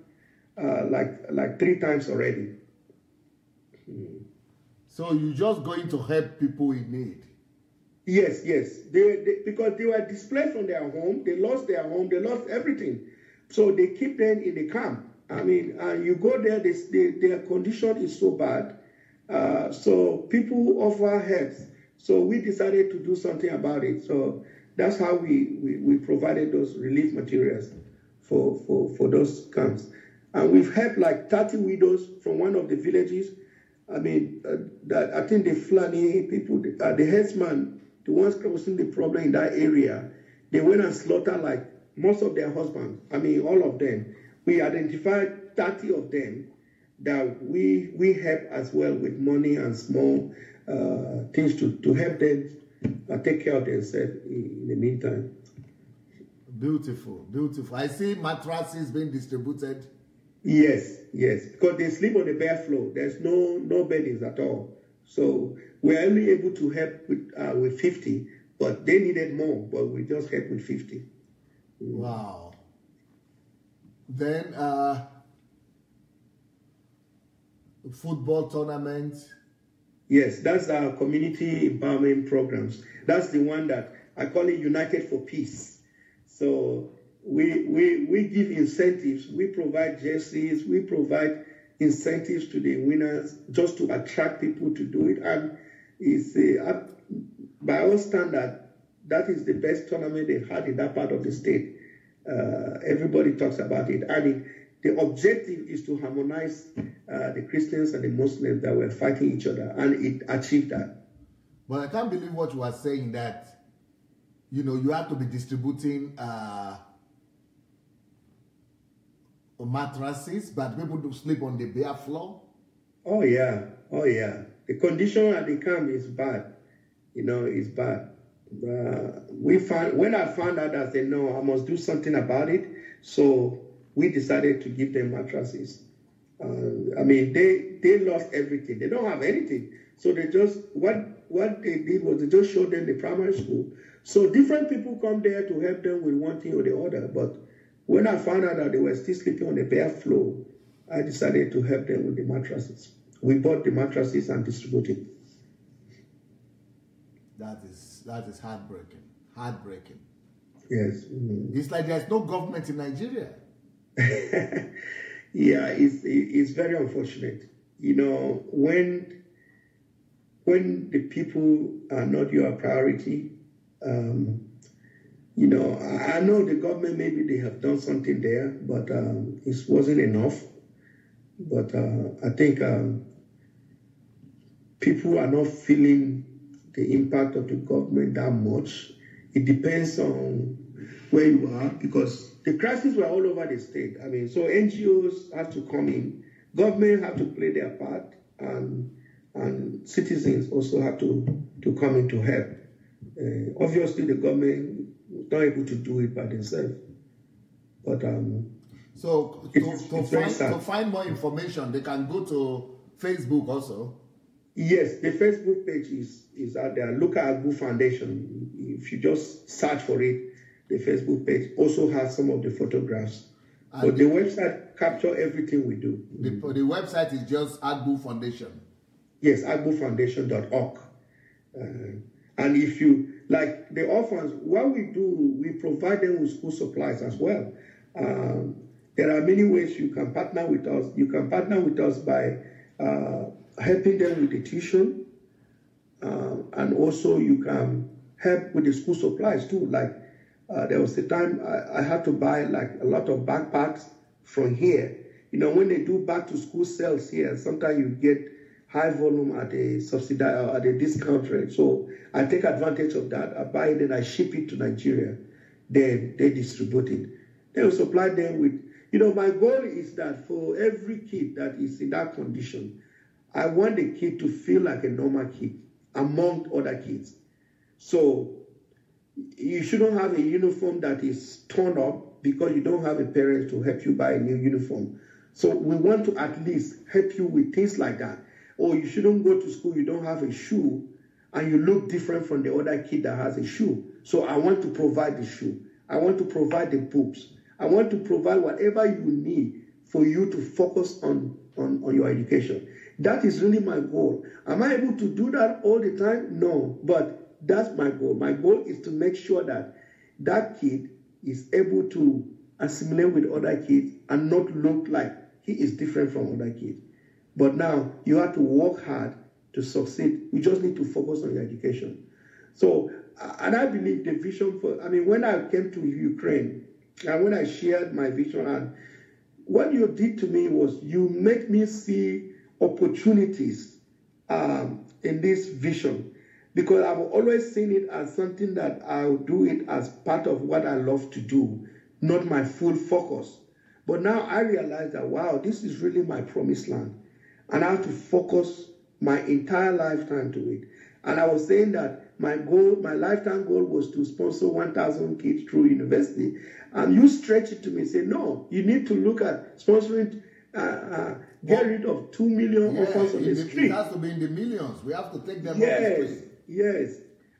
like 3 times already.
So you're just going to help people in need?
Yes. Because they were displaced from their home, they lost their home, they lost everything. So they keep them in the camp. I mean, you go there, their condition is so bad. So people offer help. So we decided to do something about it. So that's how we provided those relief materials for those camps. And we've helped like 30 widows from one of the villages. I mean, I think the Fulani people, the headsman, the ones causing the problem in that area, they went and slaughtered like most of their husbands. I mean, all of them. We identified 30 of them that we help as well with money and small things to help them take care of themselves in the meantime.
Beautiful. I see mattresses being distributed.
Yes, because they sleep on the bare floor. There's no beddings at all. So we're only able to help with 50, but they needed more, but we just helped with 50.
Wow. Then football tournaments.
Yes, that's our community empowerment programs. That's the one that I call it United for Peace. So we give incentives. We provide jerseys. We provide incentives to the winners just to attract people to do it. And it's by our standard, that is the best tournament they've had in that part of the state. Everybody talks about it. And the objective is to harmonize the Christians and the Muslims that were fighting each other. And it achieved that.
But I can't believe what you are saying, that, you have to be distributing mattresses, but people do sleep on the bare floor.
Oh yeah. The condition at the camp is bad. It's bad. When I found out, I said, no, I must do something about it. So we decided to give them mattresses. I mean, they lost everything. They don't have anything. So they just, what they did was they just showed them the primary school. So different people come there to help them with one thing or the other. But when I found out that they were still sleeping on the bare floor, I decided to help them with the mattresses. We bought the mattresses and distributed.
That is heartbreaking.
Yes.
It's like there's no government in Nigeria.
Yeah, it's very unfortunate. When the people are not your priority, I know the government, maybe they have done something there, but it wasn't enough. But I think people are not feeling the impact of the government that much. It depends on where you are, because the crises were all over the state. I mean, so NGOs have to come in, government have to play their part, and citizens also have to come in to help. Obviously, the government was not able to do it by themselves. But
so to find more information, they can go to Facebook also.
Yes, the Facebook page is out there. Look at Agbu Foundation. If you just search for it, the Facebook page also has some of the photographs. But the website captures everything we do.
The website is just Agbu Foundation.
Yes, agbufoundation.org. And if you, like the orphans, what we do, we provide them with school supplies as well. There are many ways you can partner with us. You can partner with us by helping them with the tuition, and also you can help with the school supplies too. Like there was a time I had to buy like a lot of backpacks from here. When they do back to school sales here, sometimes you get high volume at a subsidized at a discount rate. So I take advantage of that. I buy it and I ship it to Nigeria. Then they distribute it. They will supply them with. My goal is that for every kid that is in that condition, I want the kid to feel like a normal kid among other kids. So you shouldn't have a uniform that is torn up because you don't have a parent to help you buy a new uniform. So we want to at least help you with things like that. Or you shouldn't go to school, you don't have a shoe, and you look different from the other kid that has a shoe. So I want to provide the shoe. I want to provide the books. I want to provide whatever you need for you to focus on your education. That is really my goal. Am I able to do that all the time? No, but that's my goal. My goal is to make sure that that kid is able to assimilate with other kids and not look like he is different from other kids. But now you have to work hard to succeed. You just need to focus on your education. So, and I believe the vision for, when I came to Ukraine, and when I shared my vision, and what you did to me was you make me see opportunities in this vision, because I've always seen it as something that I'll do it as part of what I love to do, not my full focus. But now I realize that, wow, this is really my promised land, and I have to focus my entire lifetime to it. And I was saying that my lifetime goal was to sponsor 1,000 kids through university. And you stretch it to me and say, no, you need to look at sponsoring, get rid of 2 million orphans on the street.
It has to be in the millions. We have to take them off the street.
Yes.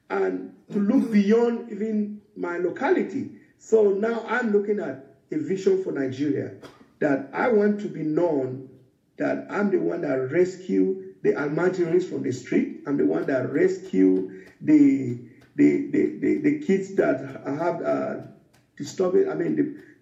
And to look beyond even my locality. So now I'm looking at a vision for Nigeria, that I want to be known that I'm the one that rescue the almajiris from the street. I'm the one that rescue the kids that have disturbing,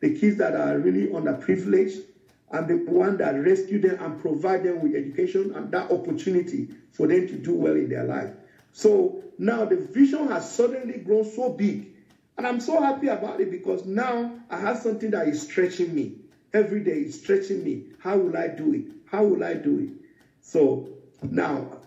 the kids that are really underprivileged. I'm the one that rescue them and provide them with education and that opportunity for them to do well in their life. So now the vision has suddenly grown so big. And I'm so happy about it, because now I have something that is stretching me. Every day it's stretching me. How will I do it? How will I do it? So now,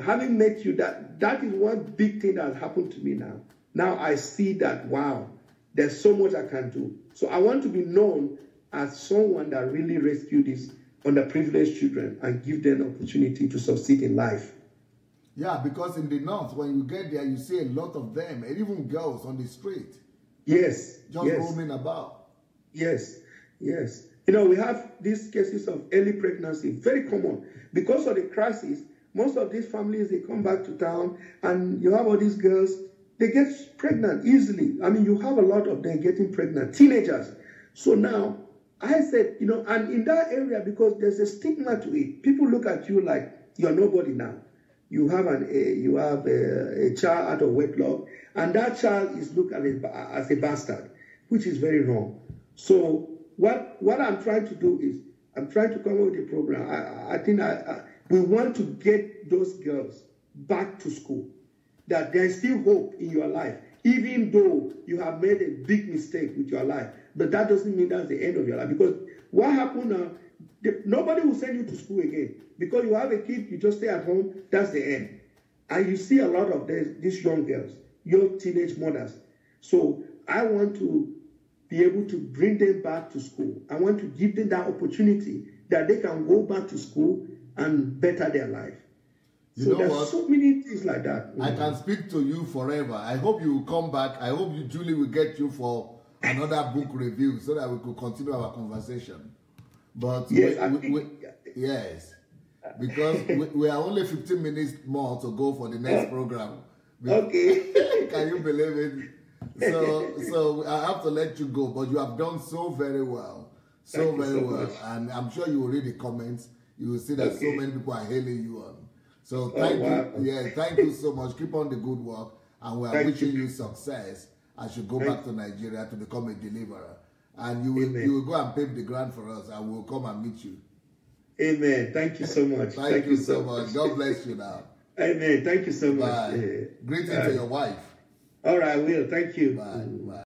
having met you, that is one big thing that has happened to me now. Now I see that, wow, there's so much I can do. So I want to be known as someone that really rescued these underprivileged children and give them an opportunity to succeed in life.
Yeah, because in the north, when you get there, you see a lot of them, and even girls on the street.
Yes.
Just roaming about.
Yes. Yes. We have these cases of early pregnancy, very common. Because of the crisis, most of these families, they come back to town, and you have all these girls, they get pregnant easily. You have a lot of them getting pregnant, teenagers. So now, I said, and in that area, because there's a stigma to it, people look at you like you're nobody now. You have a child out of wedlock, and that child is looked at as a bastard, which is very wrong. So what I'm trying to do is, I'm trying to come up with a program. I think we want to get those girls back to school, that there's still hope in your life, even though you have made a big mistake with your life. But that doesn't mean that's the end of your life, because what happened now, nobody will send you to school again. Because you have a kid, you just stay at home, that's the end. And you see a lot of these young girls, young teenage mothers. So I want to be able to bring them back to school. I want to give them that opportunity that they can go back to school and better their life. So there's so many things like that.
I can speak to you forever. I hope you will come back. I hope Julie will get you for another book review so that we could continue our conversation. But yes, because we are only 15 minutes more to go for the next program.
Okay.
Can you believe it? So I have to let you go, but you have done so very well. So very well. And I'm sure you will read the comments. You will see that so many people are hailing you on. So thank you. Yeah, thank you so much. Keep on the good work. And we are wishing you success as you go back to Nigeria to become a deliverer. And you will go and pave the ground for us, and we'll come and meet you.
Amen. Thank you so much.
Thank you so much. God bless you now.
Amen. Thank you so much.
Bye. Greetings to your wife.
All right, I will. Thank you.
Bye. Bye.